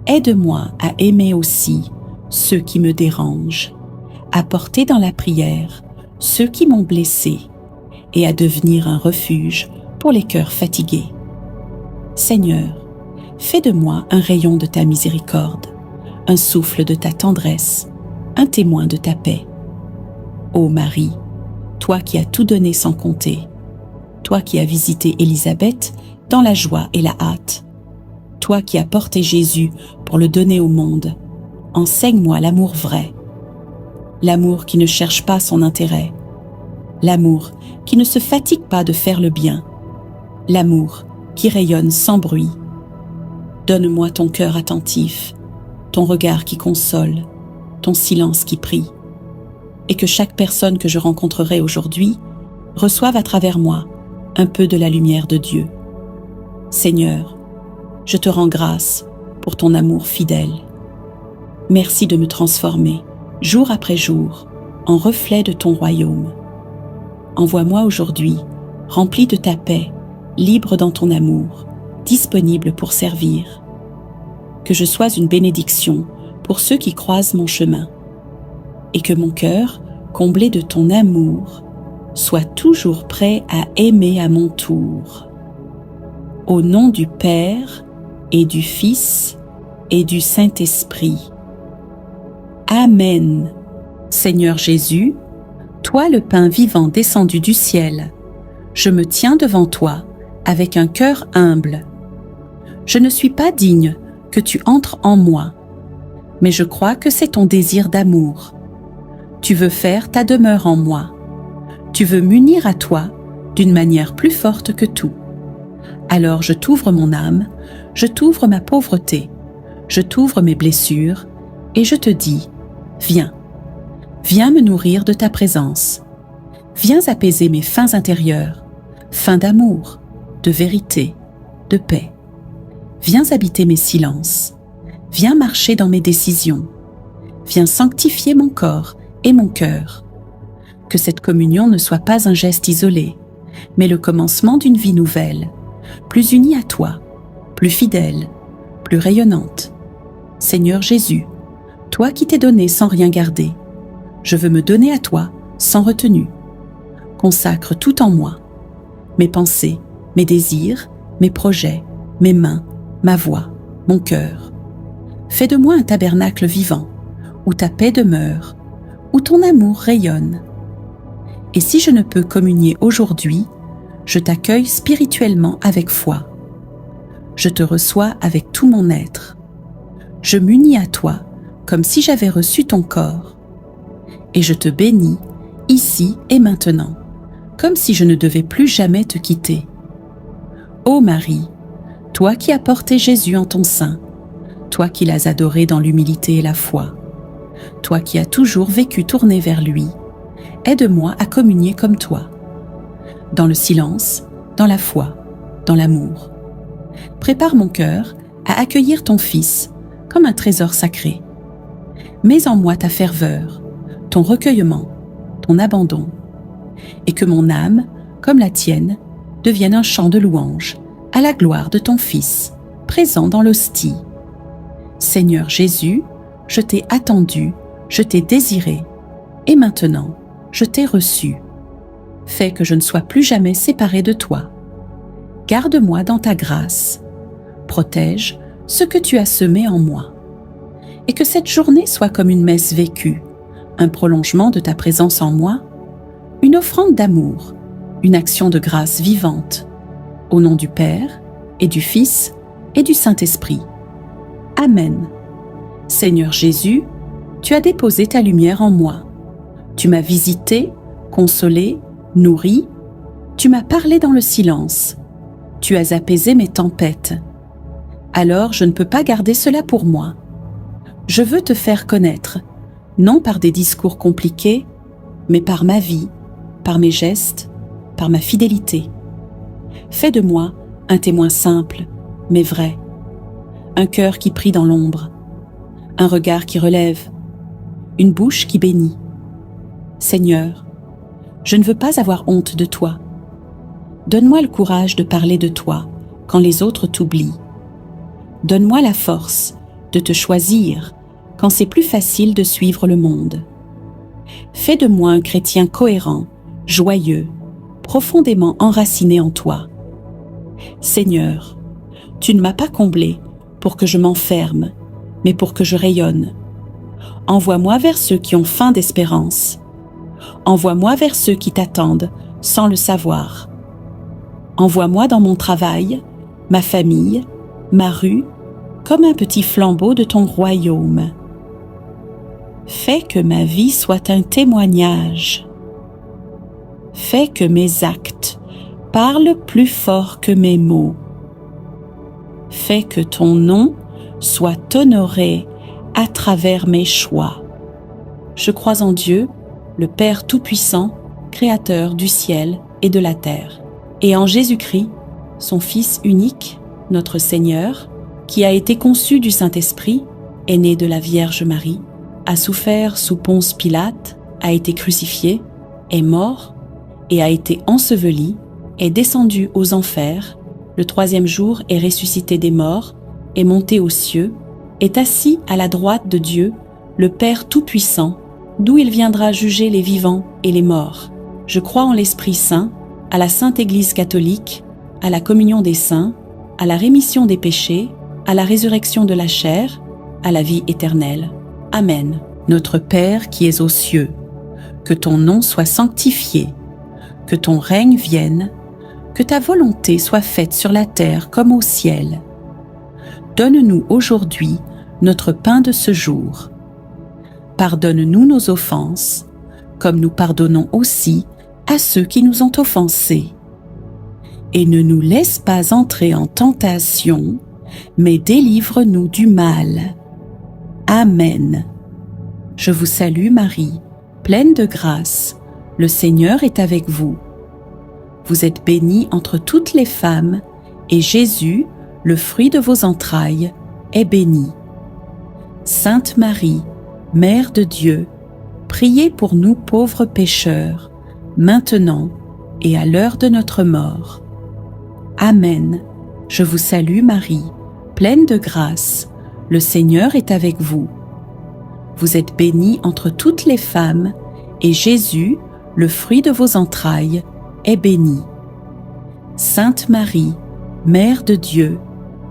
[SPEAKER 1] Aide-moi à aimer aussi ceux qui me dérangent, à porter dans la prière ceux qui m'ont blessé et à devenir un refuge pour les cœurs fatigués. Seigneur, fais de moi un rayon de ta miséricorde, un souffle de ta tendresse, un témoin de ta paix. Ô Marie, toi qui as tout donné sans compter, toi qui as visité Élisabeth dans la joie et la hâte, toi qui as porté Jésus pour le donner au monde, enseigne-moi l'amour vrai, l'amour qui ne cherche pas son intérêt, l'amour qui ne se fatigue pas de faire le bien, l'amour qui rayonne sans bruit. Donne-moi ton cœur attentif, ton regard qui console, ton silence qui prie, et que chaque personne que je rencontrerai aujourd'hui reçoive à travers moi un peu de la lumière de Dieu. Seigneur, je te rends grâce pour ton amour fidèle. Merci de me transformer, jour après jour, en reflet de ton royaume. Envoie-moi aujourd'hui, rempli de ta paix, libre dans ton amour, disponible pour servir. Que je sois une bénédiction pour ceux qui croisent mon chemin, et que mon cœur, comblé de ton amour, soit toujours prêt à aimer à mon tour. Au nom du Père et du Fils et du Saint-Esprit. Amen. Seigneur Jésus, toi le pain vivant descendu du ciel, je me tiens devant toi avec un cœur humble. Je ne suis pas digne que tu entres en moi, mais je crois que c'est ton désir d'amour. Tu veux faire ta demeure en moi. Tu veux m'unir à toi d'une manière plus forte que tout. Alors je t'ouvre mon âme, je t'ouvre ma pauvreté, je t'ouvre mes blessures, et je te dis, viens, viens me nourrir de ta présence. Viens apaiser mes faims intérieures, faims d'amour, de vérité, de paix. Viens habiter mes silences, viens marcher dans mes décisions, viens sanctifier mon corps et mon cœur. Que cette communion ne soit pas un geste isolé, mais le commencement d'une vie nouvelle, plus unie à toi, plus fidèle, plus rayonnante. Seigneur Jésus, toi qui t'es donné sans rien garder, je veux me donner à toi sans retenue. Consacre tout en moi, mes pensées, mes désirs, mes projets, mes mains, ma voix, mon cœur. Fais de moi un tabernacle vivant, où ta paix demeure, où ton amour rayonne. Et si je ne peux communier aujourd'hui, je t'accueille spirituellement avec foi. Je te reçois avec tout mon être. je m'unis à toi comme si j'avais reçu ton corps. Et je te bénis, ici et maintenant, comme si je ne devais plus jamais te quitter. Ô Marie, toi qui as porté Jésus en ton sein, toi qui l'as adoré dans l'humilité et la foi, toi qui as toujours vécu tourné vers lui, aide-moi à communier comme toi, dans le silence, dans la foi, dans l'amour. Prépare mon cœur à accueillir ton Fils comme un trésor sacré. Mets en moi ta ferveur, ton recueillement, ton abandon, et que mon âme, comme la tienne, devienne un chant de louange à la gloire de ton Fils, présent dans l'hostie. Seigneur Jésus, je t'ai attendu, je t'ai désiré, et maintenant, je t'ai reçu. Fais que je ne sois plus jamais séparé de toi. Garde-moi dans ta grâce. Protège ce que tu as semé en moi. Et que cette journée soit comme une messe vécue, un prolongement de ta présence en moi, une offrande d'amour, une action de grâce vivante, au nom du Père, et du Fils, et du Saint-Esprit. Amen. Seigneur Jésus, tu as déposé ta lumière en moi. Tu m'as visité, consolé, nourri. Tu m'as parlé dans le silence. Tu as apaisé mes tempêtes. Alors je ne peux pas garder cela pour moi. Je veux te faire connaître, non par des discours compliqués, mais par ma vie, par mes gestes, par ma fidélité. Fais de moi un témoin simple, mais vrai. Un cœur qui prie dans l'ombre, un regard qui relève, une bouche qui bénit. Seigneur, je ne veux pas avoir honte de toi. Donne-moi le courage de parler de toi quand les autres t'oublient. Donne-moi la force de te choisir quand c'est plus facile de suivre le monde. Fais de moi un chrétien cohérent, joyeux, profondément enraciné en toi. Seigneur, tu ne m'as pas comblé pour que je m'enferme, mais pour que je rayonne. Envoie-moi vers ceux qui ont faim d'espérance. Envoie-moi vers ceux qui t'attendent sans le savoir. Envoie-moi dans mon travail, ma famille, ma rue, comme un petit flambeau de ton royaume. Fais que ma vie soit un témoignage. Fais que mes actes parlent plus fort que mes mots. Fais que ton nom soit honoré à travers mes choix. Je crois en Dieu, le Père Tout-Puissant, Créateur du ciel et de la terre, et en Jésus-Christ, son Fils unique, notre Seigneur, qui a été conçu du Saint-Esprit, est né de la Vierge Marie, a souffert sous Ponce Pilate, a été crucifié, est mort et a été enseveli, est descendu aux enfers, le troisième jour est ressuscité des morts, est monté aux cieux, est assis à la droite de Dieu, le Père Tout-Puissant, d'où il viendra juger les vivants et les morts. Je crois en l'Esprit Saint, à la Sainte Église catholique, à la communion des saints, à la rémission des péchés, à la résurrection de la chair, à la vie éternelle. Amen. Notre Père qui es aux cieux, que ton nom soit sanctifié, que ton règne vienne, que ta volonté soit faite sur la terre comme au ciel. Donne-nous aujourd'hui notre pain de ce jour. Pardonne-nous nos offenses, comme nous pardonnons aussi à ceux qui nous ont offensés. Et ne nous laisse pas entrer en tentation, mais délivre-nous du mal. Amen. Je vous salue Marie, pleine de grâce, le Seigneur est avec vous. Vous êtes bénie entre toutes les femmes, et Jésus, le fruit de vos entrailles, est béni. Sainte Marie, Mère de Dieu, priez pour nous pauvres pécheurs, maintenant et à l'heure de notre mort. Amen. Je vous salue Marie, pleine de grâce, le Seigneur est avec vous. Vous êtes bénie entre toutes les femmes, et Jésus, le fruit de vos entrailles, est béni. Sainte Marie, Mère de Dieu,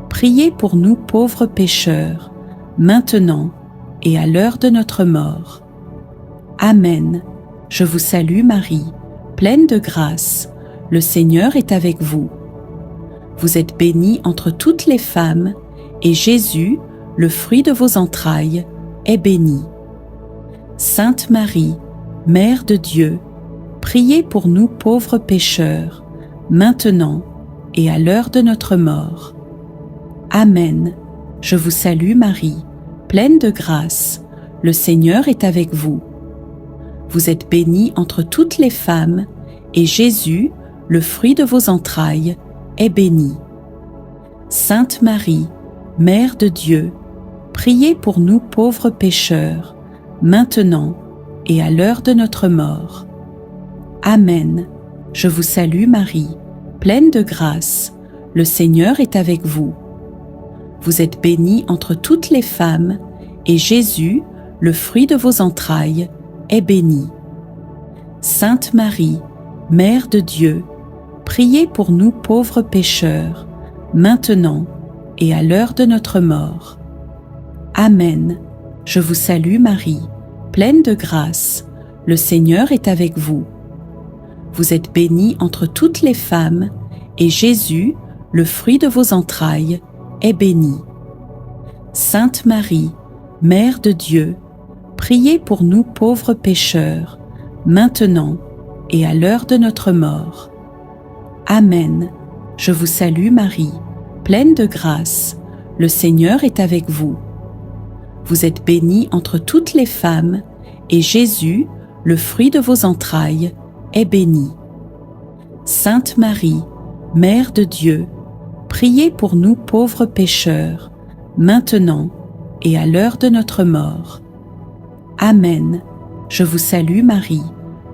[SPEAKER 1] priez pour nous pauvres pécheurs, maintenant et à l'heure de notre mort. Amen. Je vous salue Marie, pleine de grâce, le Seigneur est avec vous. Vous êtes bénie entre toutes les femmes, et Jésus, le fruit de vos entrailles, est béni. Sainte Marie, Mère de Dieu, priez pour nous pauvres pécheurs, maintenant et à l'heure de notre mort. Amen. Je vous salue Marie, pleine de grâce, le Seigneur est avec vous. Vous êtes bénie entre toutes les femmes, et Jésus, le fruit de vos entrailles, est béni. Sainte Marie, Mère de Dieu, priez pour nous pauvres pécheurs, maintenant et à l'heure de notre mort. Amen. Je vous salue Marie, pleine de grâce, le Seigneur est avec vous. Vous êtes bénie entre toutes les femmes, et Jésus, le fruit de vos entrailles, est béni. Sainte Marie, Mère de Dieu, priez pour nous pauvres pécheurs, maintenant et à l'heure de notre mort. Amen. Je vous salue Marie, pleine de grâce, le Seigneur est avec vous. Vous êtes bénie entre toutes les femmes, et Jésus, le fruit de vos entrailles, est béni. Sainte Marie, Mère de Dieu, priez pour nous pauvres pécheurs, maintenant et à l'heure de notre mort. Amen. Je vous salue Marie, pleine de grâce, le Seigneur est avec vous. Vous êtes bénie entre toutes les femmes, et Jésus, le fruit de vos entrailles, est béni. Sainte Marie, Mère de Dieu, priez pour nous pauvres pécheurs, maintenant et à l'heure de notre mort. Amen. Je vous salue Marie,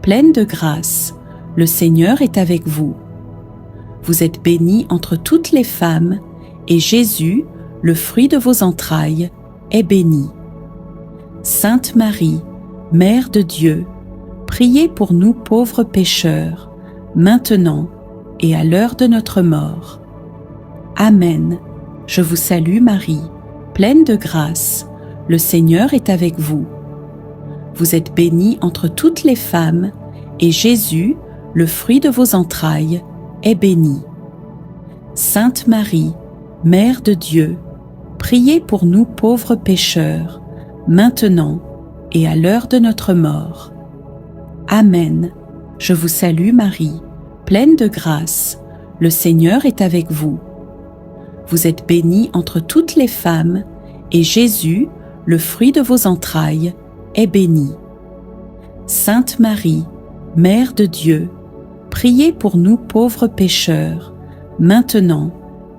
[SPEAKER 1] pleine de grâce, le Seigneur est avec vous. Vous êtes bénie entre toutes les femmes, et Jésus, le fruit de vos entrailles, est béni. Sainte Marie, Mère de Dieu, priez pour nous pauvres pécheurs, maintenant et à l'heure de notre mort. Amen. Je vous salue Marie, pleine de grâce, le Seigneur est avec vous. Vous êtes bénie entre toutes les femmes, et Jésus, le fruit de vos entrailles, est béni. Sainte Marie, Mère de Dieu, priez pour nous pauvres pécheurs, maintenant et à l'heure de notre mort. Amen. Je vous salue Marie, pleine de grâce, le Seigneur est avec vous. Vous êtes bénie entre toutes les femmes, et Jésus, le fruit de vos entrailles, est béni. Sainte Marie, Mère de Dieu, priez pour nous pauvres pécheurs, maintenant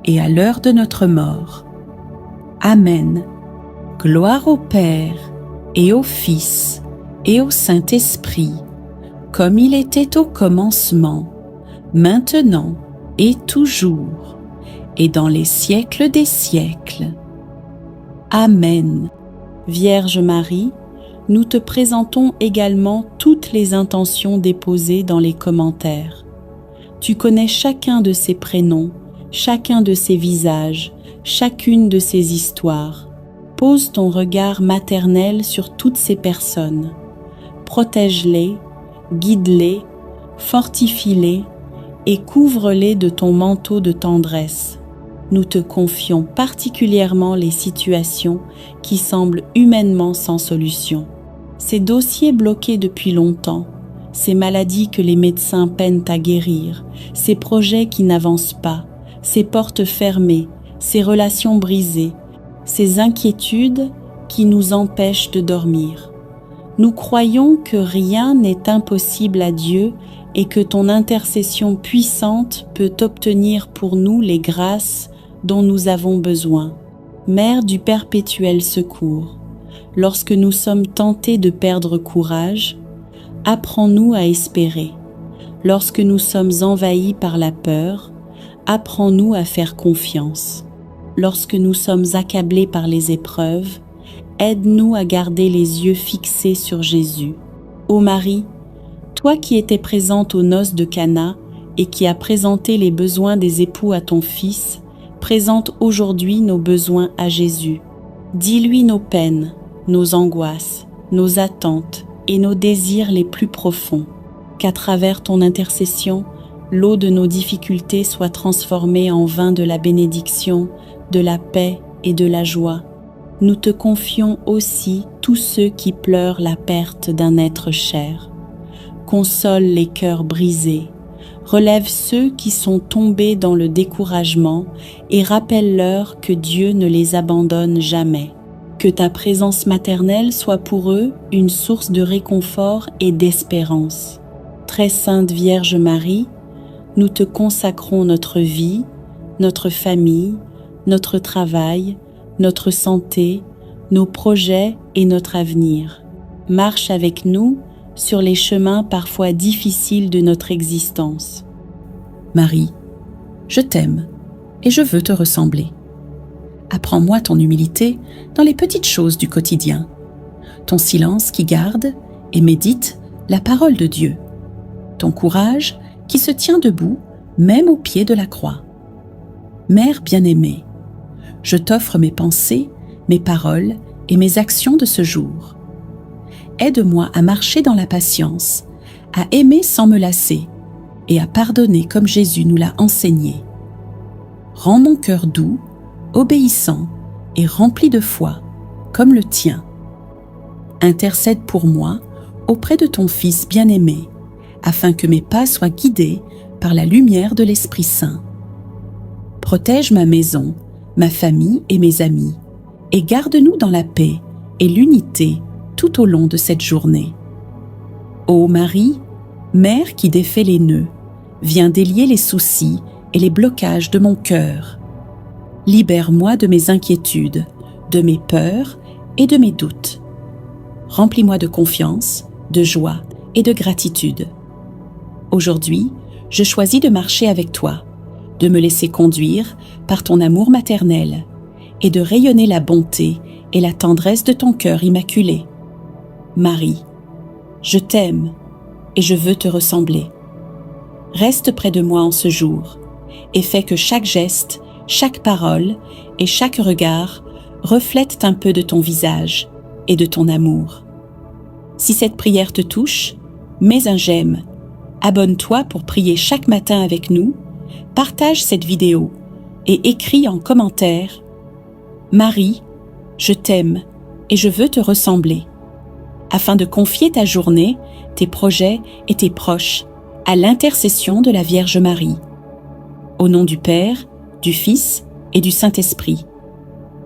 [SPEAKER 1] et à l'heure de notre mort. Amen. Gloire au Père, et au Fils, et au Saint-Esprit, comme il était au commencement, maintenant et toujours, et dans les siècles des siècles. Amen.
[SPEAKER 2] Vierge Marie, nous te présentons également toutes les intentions déposées dans les commentaires. Tu connais chacun de ces prénoms, chacun de ces visages, chacune de ces histoires. Pose ton regard maternel sur toutes ces personnes. Protège-les, guide-les, fortifie-les et couvre-les de ton manteau de tendresse. Nous te confions particulièrement les situations qui semblent humainement sans solution. Ces dossiers bloqués depuis longtemps, ces maladies que les médecins peinent à guérir, ces projets qui n'avancent pas, ces portes fermées, ces relations brisées, ces inquiétudes qui nous empêchent de dormir. Nous croyons que rien n'est impossible à Dieu et que ton intercession puissante peut obtenir pour nous les grâces dont nous avons besoin. Mère du perpétuel secours, lorsque nous sommes tentés de perdre courage, apprends-nous à espérer. Lorsque nous sommes envahis par la peur, apprends-nous à faire confiance. Lorsque nous sommes accablés par les épreuves, aide-nous à garder les yeux fixés sur Jésus. Ô Marie, toi qui étais présente aux noces de Cana et qui as présenté les besoins des époux à ton Fils, présente aujourd'hui nos besoins à Jésus. Dis-lui nos peines, nos angoisses, nos attentes et nos désirs les plus profonds. Qu'à travers ton intercession, l'eau de nos difficultés soit transformée en vin de la bénédiction, de la paix et de la joie. nous te confions aussi tous ceux qui pleurent la perte d'un être cher. Console les cœurs brisés, relève ceux qui sont tombés dans le découragement et rappelle-leur que Dieu ne les abandonne jamais. Que ta présence maternelle soit pour eux une source de réconfort et d'espérance. Très sainte Vierge Marie, nous te consacrons notre vie, notre famille, notre travail, notre santé, nos projets et notre avenir. Marche avec nous sur les chemins parfois difficiles de notre existence.
[SPEAKER 1] Marie, je t'aime et je veux te ressembler. Apprends-moi ton humilité dans les petites choses du quotidien, ton silence qui garde et médite la parole de Dieu, ton courage qui se tient debout même au pied de la croix. Mère bien-aimée, je t'offre mes pensées, mes paroles et mes actions de ce jour. Aide-moi à marcher dans la patience, à aimer sans me lasser et à pardonner comme Jésus nous l'a enseigné. Rends mon cœur doux, obéissant et rempli de foi, comme le tien. Intercède pour moi auprès de ton Fils bien-aimé, afin que mes pas soient guidés par la lumière de l'Esprit Saint. Protège ma maison, ma famille et mes amis, et garde-nous dans la paix et l'unité tout au long de cette journée. Ô Marie, Mère qui défait les nœuds, viens délier les soucis et les blocages de mon cœur. Libère-moi de mes inquiétudes, de mes peurs et de mes doutes. Remplis-moi de confiance, de joie et de gratitude. Aujourd'hui, je choisis de marcher avec toi, de me laisser conduire par ton amour maternel et de rayonner la bonté et la tendresse de ton cœur immaculé. Marie, je t'aime et je veux te ressembler. Reste près de moi en ce jour et fais que chaque geste, chaque parole et chaque regard reflètent un peu de ton visage et de ton amour. Si cette prière te touche, mets un j'aime, abonne-toi pour prier chaque matin avec nous, partage cette vidéo et écris en commentaire « Marie, je t'aime et je veux te ressembler » afin de confier ta journée, tes projets et tes proches à l'intercession de la Vierge Marie. Au nom du Père, du Fils et du Saint-Esprit.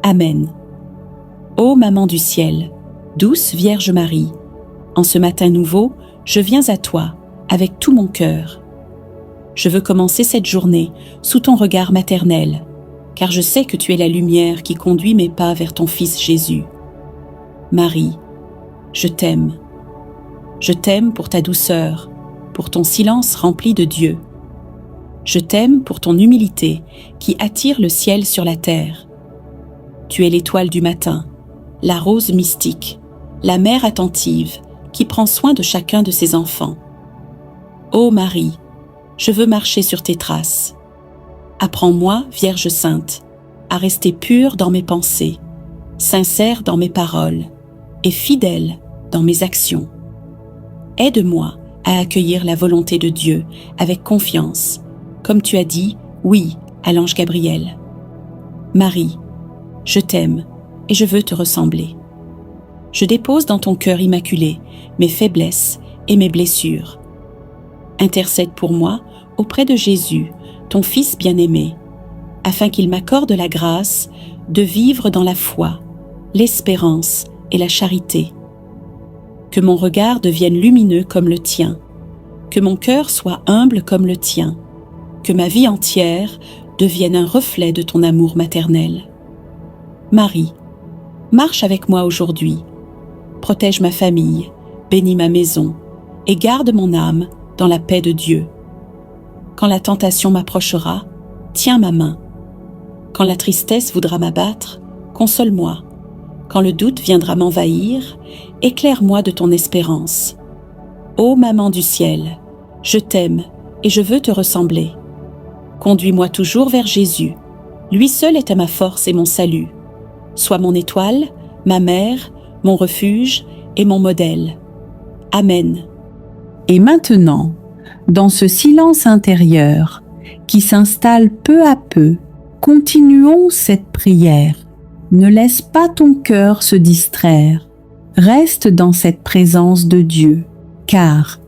[SPEAKER 1] Amen. Ô Maman du ciel, douce Vierge Marie, en ce matin nouveau, je viens à toi avec tout mon cœur. Je veux commencer cette journée sous ton regard maternel, car je sais que tu es la lumière qui conduit mes pas vers ton Fils Jésus. Marie, je t'aime. Je t'aime pour ta douceur, pour ton silence rempli de Dieu. Je t'aime pour ton humilité qui attire le ciel sur la terre. Tu es l'étoile du matin, la rose mystique, la mère attentive qui prend soin de chacun de ses enfants. Ô Marie, je veux marcher sur tes traces. Apprends-moi, Vierge Sainte, à rester pure dans mes pensées, sincère dans mes paroles et fidèle dans mes actions. Aide-moi à accueillir la volonté de Dieu avec confiance, comme tu as dit oui à l'ange Gabriel. Marie, je t'aime et je veux te ressembler. Je dépose dans ton cœur immaculé mes faiblesses et mes blessures. Intercède pour moi auprès de Jésus, ton Fils bien-aimé, afin qu'il m'accorde la grâce de vivre dans la foi, l'espérance et la charité. Que mon regard devienne lumineux comme le tien, que mon cœur soit humble comme le tien, que ma vie entière devienne un reflet de ton amour maternel. Marie, marche avec moi aujourd'hui, protège ma famille, bénis ma maison et garde mon âme dans la paix de Dieu. Quand la tentation m'approchera, tiens ma main. Quand la tristesse voudra m'abattre, console-moi. Quand le doute viendra m'envahir, éclaire-moi de ton espérance. Ô Maman du ciel, je t'aime et je veux te ressembler. Conduis-moi toujours vers Jésus. Lui seul est à ma force et mon salut. Sois mon étoile, ma mère, mon refuge et mon modèle. Amen.
[SPEAKER 2] Et maintenant, dans ce silence intérieur qui s'installe peu à peu, continuons cette prière. Ne laisse pas ton cœur se distraire. Reste dans cette présence de Dieu, car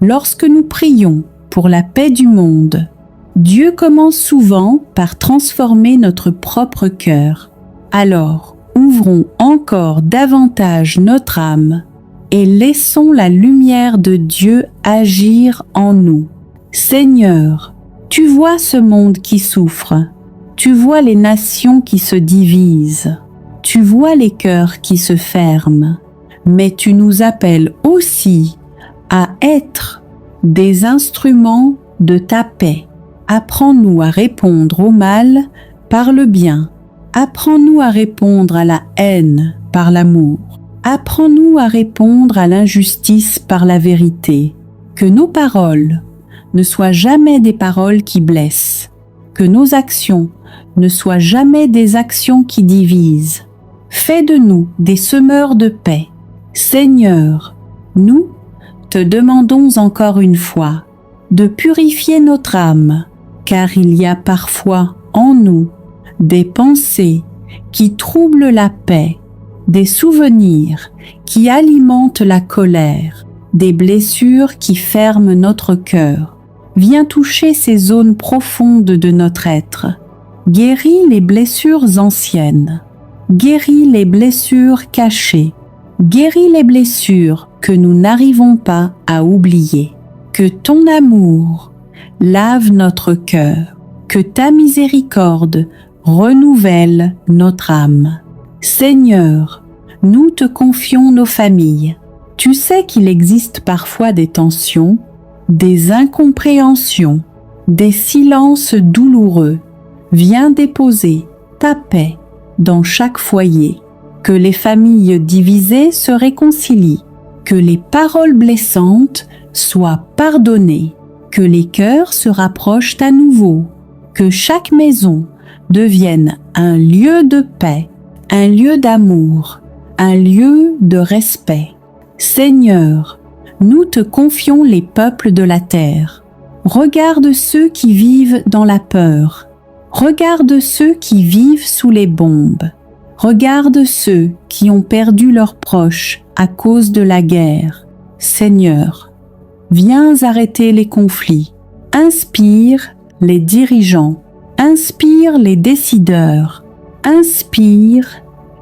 [SPEAKER 2] lorsque nous prions pour la paix du monde, Dieu commence souvent par transformer notre propre cœur. Alors, ouvrons encore davantage notre âme et laissons la lumière de Dieu agir en nous. Seigneur, tu vois ce monde qui souffre, tu vois les nations qui se divisent, tu vois les cœurs qui se ferment, mais tu nous appelles aussi à être des instruments de ta paix. Apprends-nous à répondre au mal par le bien. Apprends-nous à répondre à la haine par l'amour. Apprends-nous à répondre à l'injustice par la vérité. Que nos paroles ne soient jamais des paroles qui blessent. Que nos actions ne soient jamais des actions qui divisent. Fais de nous des semeurs de paix. Seigneur, nous te demandons encore une fois de purifier notre âme, car il y a parfois en nous des pensées qui troublent la paix, des souvenirs qui alimentent la colère, des blessures qui ferment notre cœur. Viens toucher ces zones profondes de notre être. Guéris les blessures anciennes. Guéris les blessures cachées. Guéris les blessures que nous n'arrivons pas à oublier. Que ton amour lave notre cœur. Que ta miséricorde renouvelle notre âme. Seigneur, nous te confions nos familles. Tu sais qu'il existe parfois des tensions, des incompréhensions, des silences douloureux. Viens déposer ta paix dans chaque foyer. Que les familles divisées se réconcilient. Que les paroles blessantes soient pardonnées. Que les cœurs se rapprochent à nouveau. Que chaque maison devienne un lieu de paix, un lieu d'amour, un lieu de respect. Seigneur, nous te confions les peuples de la terre. Regarde ceux qui vivent dans la peur. Regarde ceux qui vivent sous les bombes. Regarde ceux qui ont perdu leurs proches à cause de la guerre. Seigneur, viens arrêter les conflits. Inspire les dirigeants. Inspire les décideurs. Inspire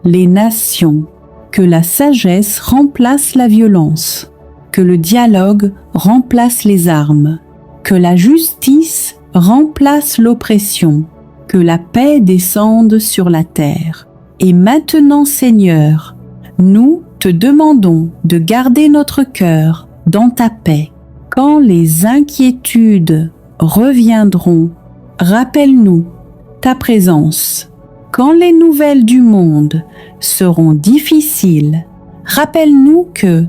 [SPEAKER 2] les nations. Que la sagesse remplace la violence. Que le dialogue remplace les armes. Que la justice remplace l'oppression. Que la paix descende sur la terre. Et maintenant, Seigneur, nous te demandons de garder notre cœur dans ta paix. Quand les inquiétudes reviendront, rappelle-nous ta présence. Quand les nouvelles du monde seront difficiles, rappelle-nous que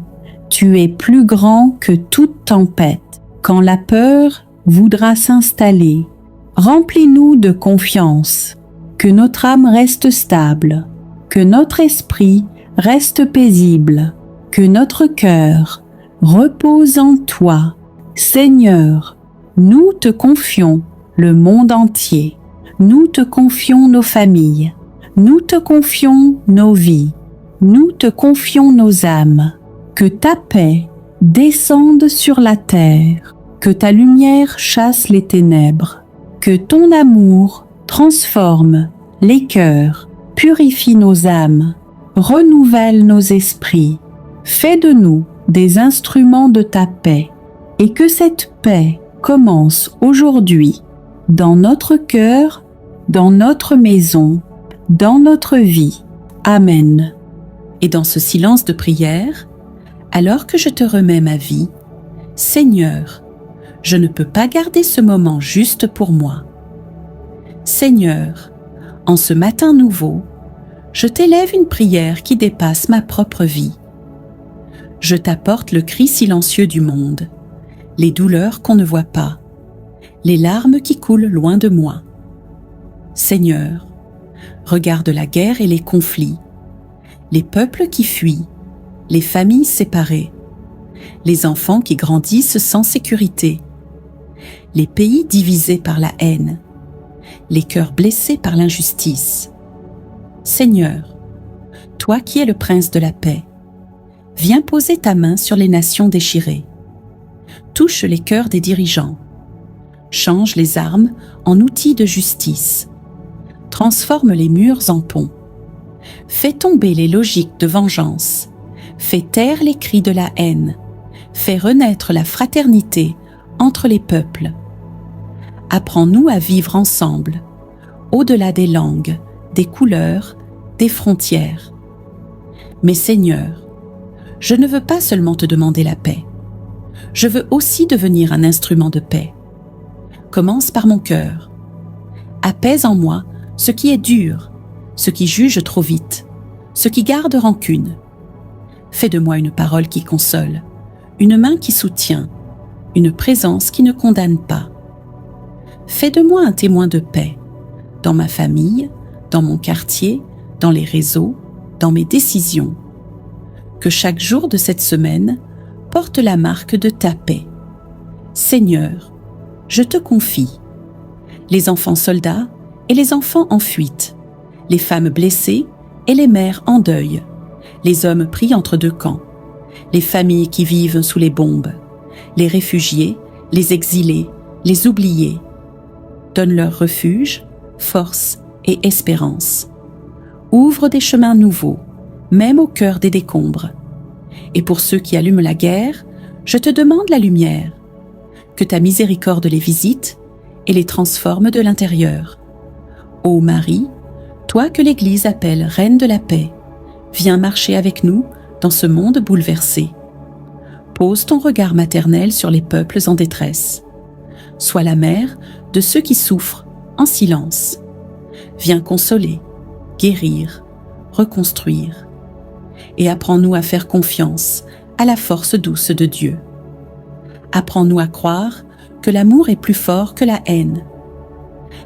[SPEAKER 2] tu es plus grand que toute tempête. Quand la peur voudra s'installer, remplis-nous de confiance. Que notre âme reste stable, que notre esprit reste paisible, que notre cœur repose en toi. Seigneur, nous te confions le monde entier. Nous te confions nos familles. Nous te confions nos vies. Nous te confions nos âmes. Que ta paix descende sur la terre. Que ta lumière chasse les ténèbres. Que ton amour transforme les cœurs, purifie nos âmes, renouvelle nos esprits. Fais de nous des instruments de ta paix, et que cette paix commence aujourd'hui dans notre cœur, dans notre maison, dans notre vie. Amen.
[SPEAKER 1] Et dans ce silence de prière, alors que je te remets ma vie, Seigneur, je ne peux pas garder ce moment juste pour moi. Seigneur, en ce matin nouveau, je t'élève une prière qui dépasse ma propre vie. Je t'apporte le cri silencieux du monde, les douleurs qu'on ne voit pas, les larmes qui coulent loin de moi. Seigneur, regarde la guerre et les conflits, les peuples qui fuient, les familles séparées, les enfants qui grandissent sans sécurité, les pays divisés par la haine, les cœurs blessés par l'injustice. Seigneur, toi qui es le prince de la paix, viens poser ta main sur les nations déchirées. Touche les cœurs des dirigeants. Change les armes en outils de justice. Transforme les murs en ponts. Fais tomber les logiques de vengeance. Fais taire les cris de la haine. Fais renaître la fraternité entre les peuples. Apprends-nous à vivre ensemble, au-delà des langues, des couleurs, des frontières. Mais Seigneur, je ne veux pas seulement te demander la paix. Je veux aussi devenir un instrument de paix. Commence par mon cœur. Apaise en moi ce qui est dur, ce qui juge trop vite, ce qui garde rancune. Fais de moi une parole qui console, une main qui soutient, une présence qui ne condamne pas. Fais de moi un témoin de paix, dans ma famille, dans mon quartier, dans les réseaux, dans mes décisions. Que chaque jour de cette semaine porte la marque de ta paix. Seigneur, je te confie les enfants soldats et les enfants en fuite, les femmes blessées et les mères en deuil, les hommes pris entre deux camps, les familles qui vivent sous les bombes, les réfugiés, les exilés, les oubliés. Donne-leur refuge, force et espérance. Ouvre des chemins nouveaux, même au cœur des décombres. Et pour ceux qui allument la guerre, je te demande la lumière. Que ta miséricorde les visite et les transforme de l'intérieur. Ô Marie, toi que l'Église appelle Reine de la paix, viens marcher avec nous dans ce monde bouleversé. Pose ton regard maternel sur les peuples en détresse. Sois la mère de ceux qui souffrent en silence. Viens consoler, guérir, reconstruire. Et apprends-nous à faire confiance à la force douce de Dieu. Apprends-nous à croire que l'amour est plus fort que la haine.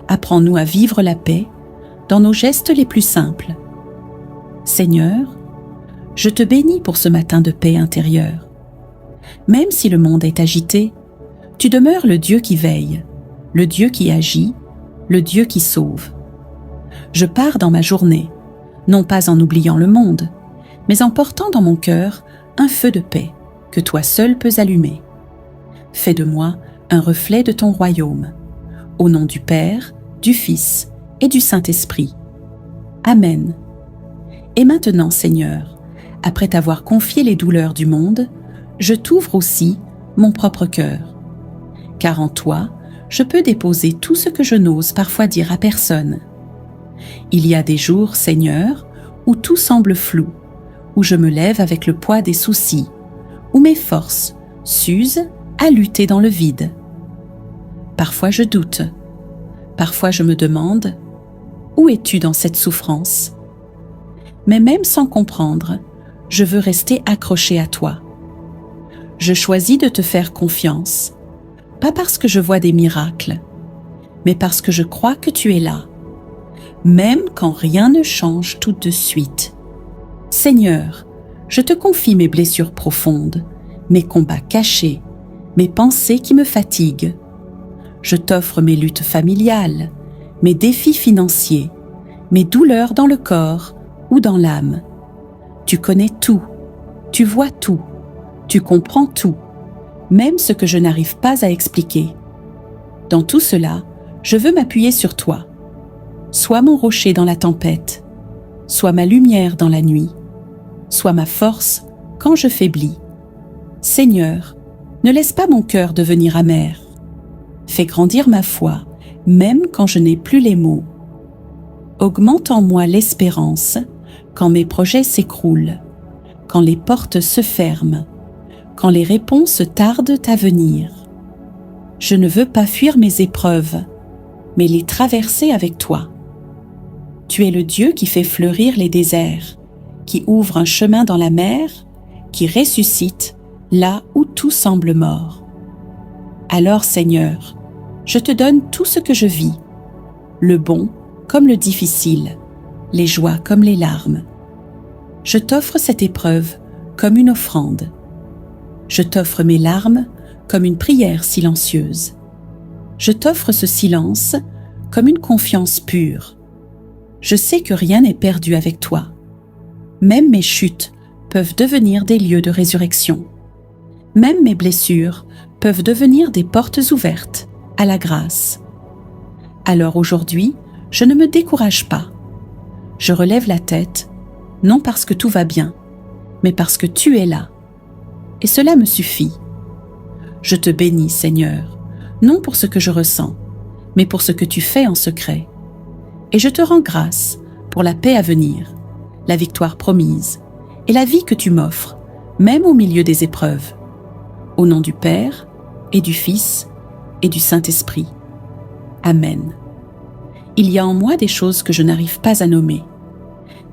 [SPEAKER 1] Apprends-nous à vivre la paix dans nos gestes les plus simples. Seigneur, je te bénis pour ce matin de paix intérieure. Même si le monde est agité, tu demeures le Dieu qui veille, le Dieu qui agit, le Dieu qui sauve. Je pars dans ma journée, non pas en oubliant le monde, mais en portant dans mon cœur un feu de paix que toi seul peux allumer. Fais de moi un reflet de ton royaume. Au nom du Père, du Fils et du Saint-Esprit. Amen. Et maintenant, Seigneur, après t'avoir confié les douleurs du monde, je t'ouvre aussi mon propre cœur. Car en toi, je peux déposer tout ce que je n'ose parfois dire à personne. Il y a des jours, Seigneur, où tout semble flou, où je me lève avec le poids des soucis, où mes forces s'usent à lutter dans le vide. Parfois je doute, parfois je me demande « Où es-tu dans cette souffrance ?» Mais même sans comprendre, je veux rester accroché à toi. Je choisis de te faire confiance, pas parce que je vois des miracles, mais parce que je crois que tu es là, même quand rien ne change tout de suite. Seigneur, je te confie mes blessures profondes, mes combats cachés, mes pensées qui me fatiguent. Je t'offre mes luttes familiales, mes défis financiers, mes douleurs dans le corps ou dans l'âme. Tu connais tout, tu vois tout, tu comprends tout, même ce que je n'arrive pas à expliquer. Dans tout cela, je veux m'appuyer sur toi. Sois mon rocher dans la tempête, sois ma lumière dans la nuit, sois ma force quand je faiblis. Seigneur, ne laisse pas mon cœur devenir amer. Fais grandir ma foi, même quand je n'ai plus les mots. Augmente en moi l'espérance quand mes projets s'écroulent, quand les portes se ferment, quand les réponses tardent à venir. Je ne veux pas fuir mes épreuves, mais les traverser avec toi. Tu es le Dieu qui fait fleurir les déserts, qui ouvre un chemin dans la mer, qui ressuscite là où tout semble mort. Alors, Seigneur, je te donne tout ce que je vis, le bon comme le difficile, les joies comme les larmes. Je t'offre cette épreuve comme une offrande. Je t'offre mes larmes comme une prière silencieuse. Je t'offre ce silence comme une confiance pure. Je sais que rien n'est perdu avec toi. Même mes chutes peuvent devenir des lieux de résurrection. Même mes blessures peuvent devenir des portes ouvertes à la grâce. Alors aujourd'hui, je ne me décourage pas. Je relève la tête, non parce que tout va bien, mais parce que tu es là. Et cela me suffit. Je te bénis, Seigneur, non pour ce que je ressens, mais pour ce que tu fais en secret. Et je te rends grâce pour la paix à venir, la victoire promise et la vie que tu m'offres, même au milieu des épreuves. Au nom du Père et du Fils et du Saint-Esprit. Amen. Il y a en moi des choses que je n'arrive pas à nommer,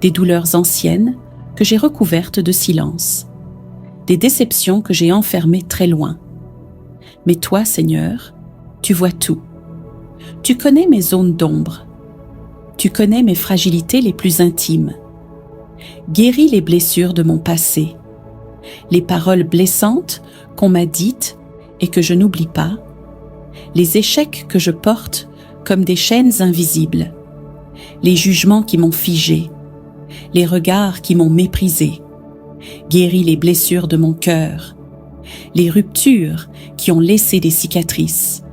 [SPEAKER 1] des douleurs anciennes que j'ai recouvertes de silence, des déceptions que j'ai enfermées très loin. Mais toi, Seigneur, tu vois tout. Tu connais mes zones d'ombre. Tu connais mes fragilités les plus intimes. Guéris les blessures de mon passé, les paroles blessantes qu'on m'a dites et que je n'oublie pas, les échecs que je porte comme des chaînes invisibles, les jugements qui m'ont figé, les regards qui m'ont méprisé. Guéris les blessures de mon cœur, les ruptures qui ont laissé des cicatrices,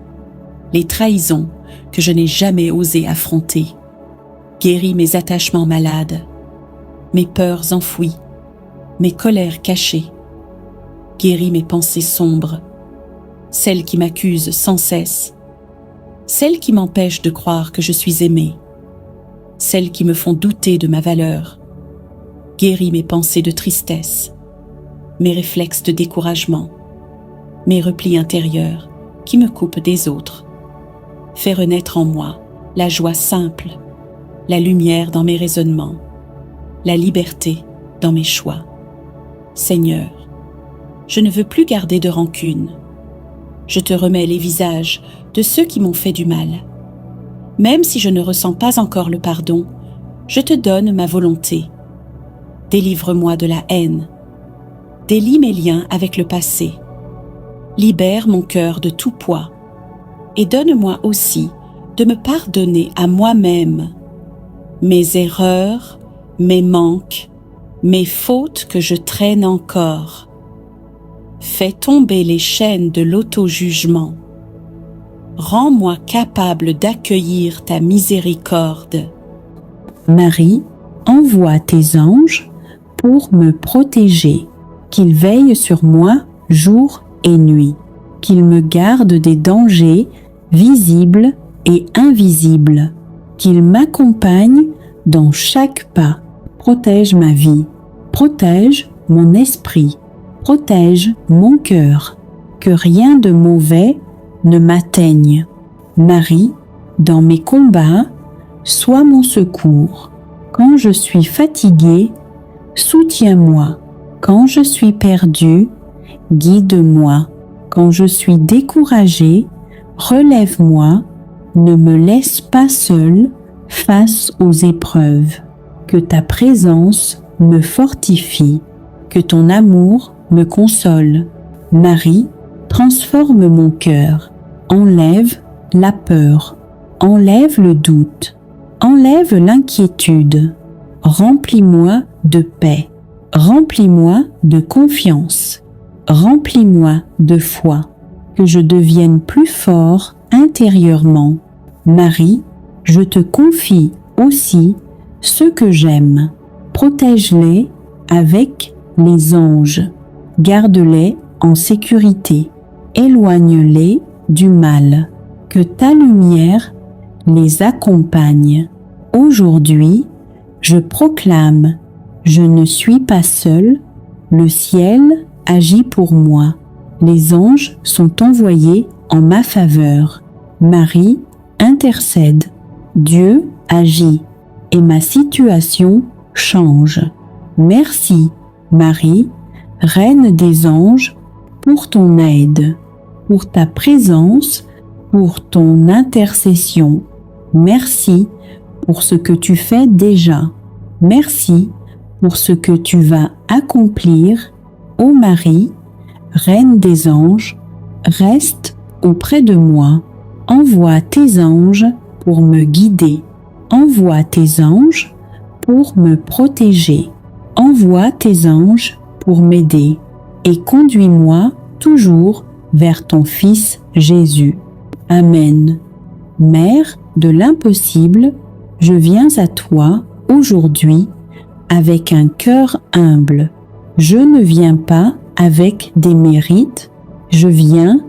[SPEAKER 1] les trahisons que je n'ai jamais osé affronter. Guéris mes attachements malades, mes peurs enfouies, mes colères cachées. Guéris mes pensées sombres, celles qui m'accusent sans cesse, celles qui m'empêchent de croire que je suis aimée, celles qui me font douter de ma valeur. Guéris mes pensées de tristesse, mes réflexes de découragement, mes replis intérieurs qui me coupent des autres. Fais renaître en moi la joie simple, la lumière dans mes raisonnements, la liberté dans mes choix. Seigneur, je ne veux plus garder de rancune. Je te remets les visages de ceux qui m'ont fait du mal. Même si je ne ressens pas encore le pardon, je te donne ma volonté. Délivre-moi de la haine. Délie mes liens avec le passé. Libère mon cœur de tout poids. Et donne-moi aussi de me pardonner à moi-même mes erreurs, mes manques, mes fautes que je traîne encore. Fais tomber les chaînes de l'auto-jugement. Rends-moi capable d'accueillir ta miséricorde.
[SPEAKER 2] Marie, envoie tes anges pour me protéger, qu'ils veillent sur moi jour et nuit, qu'ils me gardent des dangers visibles et invisibles, qu'ils m'accompagnent dans chaque pas. Protège ma vie, protège mon esprit, protège mon cœur, que rien de mauvais ne m'atteigne. Marie, dans mes combats, sois mon secours. Quand je suis fatigué, soutiens-moi. Quand je suis perdu, guide-moi. Quand je suis découragé, relève-moi. Ne me laisse pas seul face aux épreuves. Que ta présence me fortifie, que ton amour me console. Marie, transforme mon cœur, enlève la peur, enlève le doute, enlève l'inquiétude, remplis-moi de paix, remplis-moi de confiance, remplis-moi de foi, que je devienne plus fort intérieurement. Marie, je te confie aussi ceux que j'aime. Protège-les avec les anges. Garde-les en sécurité. Éloigne-les du mal. Que ta lumière les accompagne. Aujourd'hui, je proclame, je ne suis pas seule, le ciel agit pour moi. Les anges sont envoyés en ma faveur. Marie intercède. Dieu agit et ma situation change. Merci, Marie, Reine des anges, pour ton aide, pour ta présence, pour ton intercession. Merci pour ce que tu fais déjà. Merci pour ce que tu vas accomplir. Ô Marie, Reine des anges, reste auprès de moi. Envoie tes anges pour me guider. Envoie tes anges pour me protéger. Envoie tes anges pour m'aider et conduis-moi toujours vers ton Fils Jésus. Amen. Mère de l'impossible, je viens à toi aujourd'hui avec un cœur humble. Je ne viens pas avec des mérites, je viens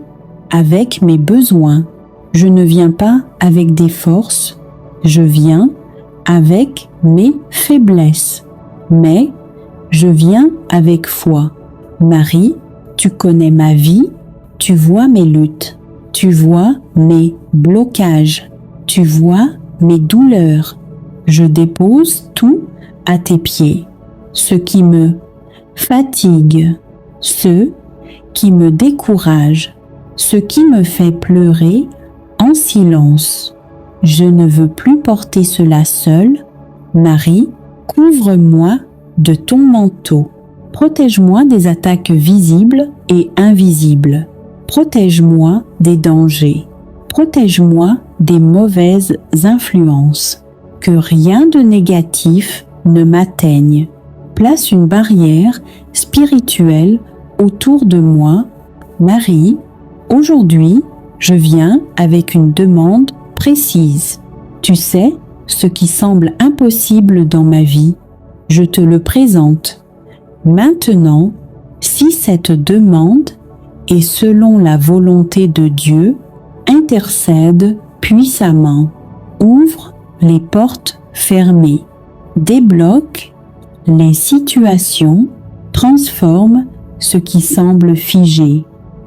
[SPEAKER 2] avec mes besoins. Je ne viens pas avec des forces, je viens avec mes faiblesses. Mais je viens avec foi. Marie, tu connais ma vie, tu vois mes luttes, tu vois mes blocages, tu vois mes douleurs. Je dépose tout à tes pieds, ce qui me fatigue, ce qui me décourage, ce qui me fait pleurer en silence. Je ne veux plus porter cela seul. Marie, couvre-moi de ton manteau. Protège-moi des attaques visibles et invisibles. Protège-moi des dangers. Protège-moi des mauvaises influences. Que rien de négatif ne m'atteigne. Place une barrière spirituelle autour de moi. Marie, aujourd'hui, je viens avec une demande précise. Tu sais ce qui semble impossible dans ma vie. Je te le présente. Maintenant, si cette demande est selon la volonté de Dieu, intercède puissamment. Ouvre les portes fermées. Débloque les situations. Transforme ce qui semble figé.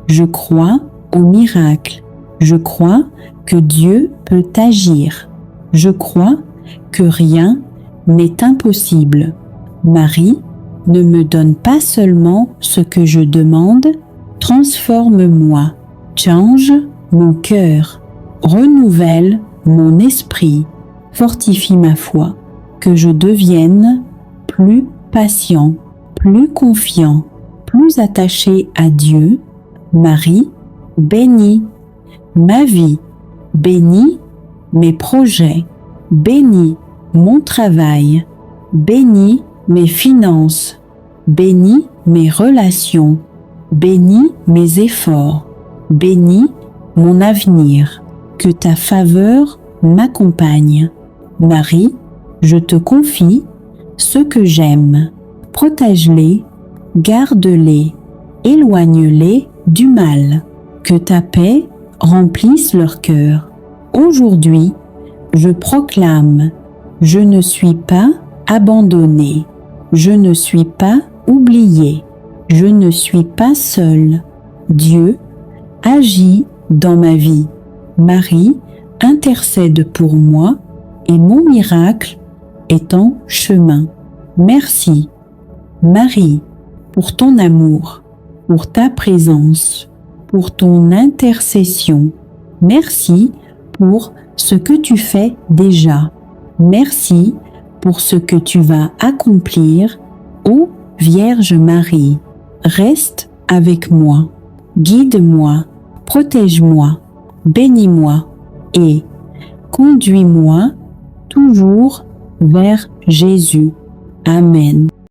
[SPEAKER 2] Je crois au miracle. Je crois que Dieu peut agir. Je crois que rien n'est impossible. Marie, ne me donne pas seulement ce que je demande, transforme-moi, change mon cœur, renouvelle mon esprit, fortifie ma foi, que je devienne plus patient, plus confiant, plus attaché à Dieu. Marie, bénis ma vie, bénis mes projets, bénis mon travail, bénis mes finances, bénis mes relations, bénis mes efforts, bénis mon avenir, que ta faveur m'accompagne. Marie, je te confie ceux que j'aime, protège-les, garde-les, éloigne-les du mal, que ta paix remplisse leur cœur. Aujourd'hui, je proclame, je ne suis pas abandonné, je ne suis pas oublié, je ne suis pas seul. Dieu agit dans ma vie. Marie intercède pour moi et mon miracle est en chemin. Merci, Marie, pour ton amour, pour ta présence, pour ton intercession. Merci pour ce que tu fais déjà. Merci pour ce que tu vas accomplir, ô Vierge Marie. Reste avec moi, guide-moi, protège-moi, bénis-moi et conduis-moi toujours vers Jésus. Amen.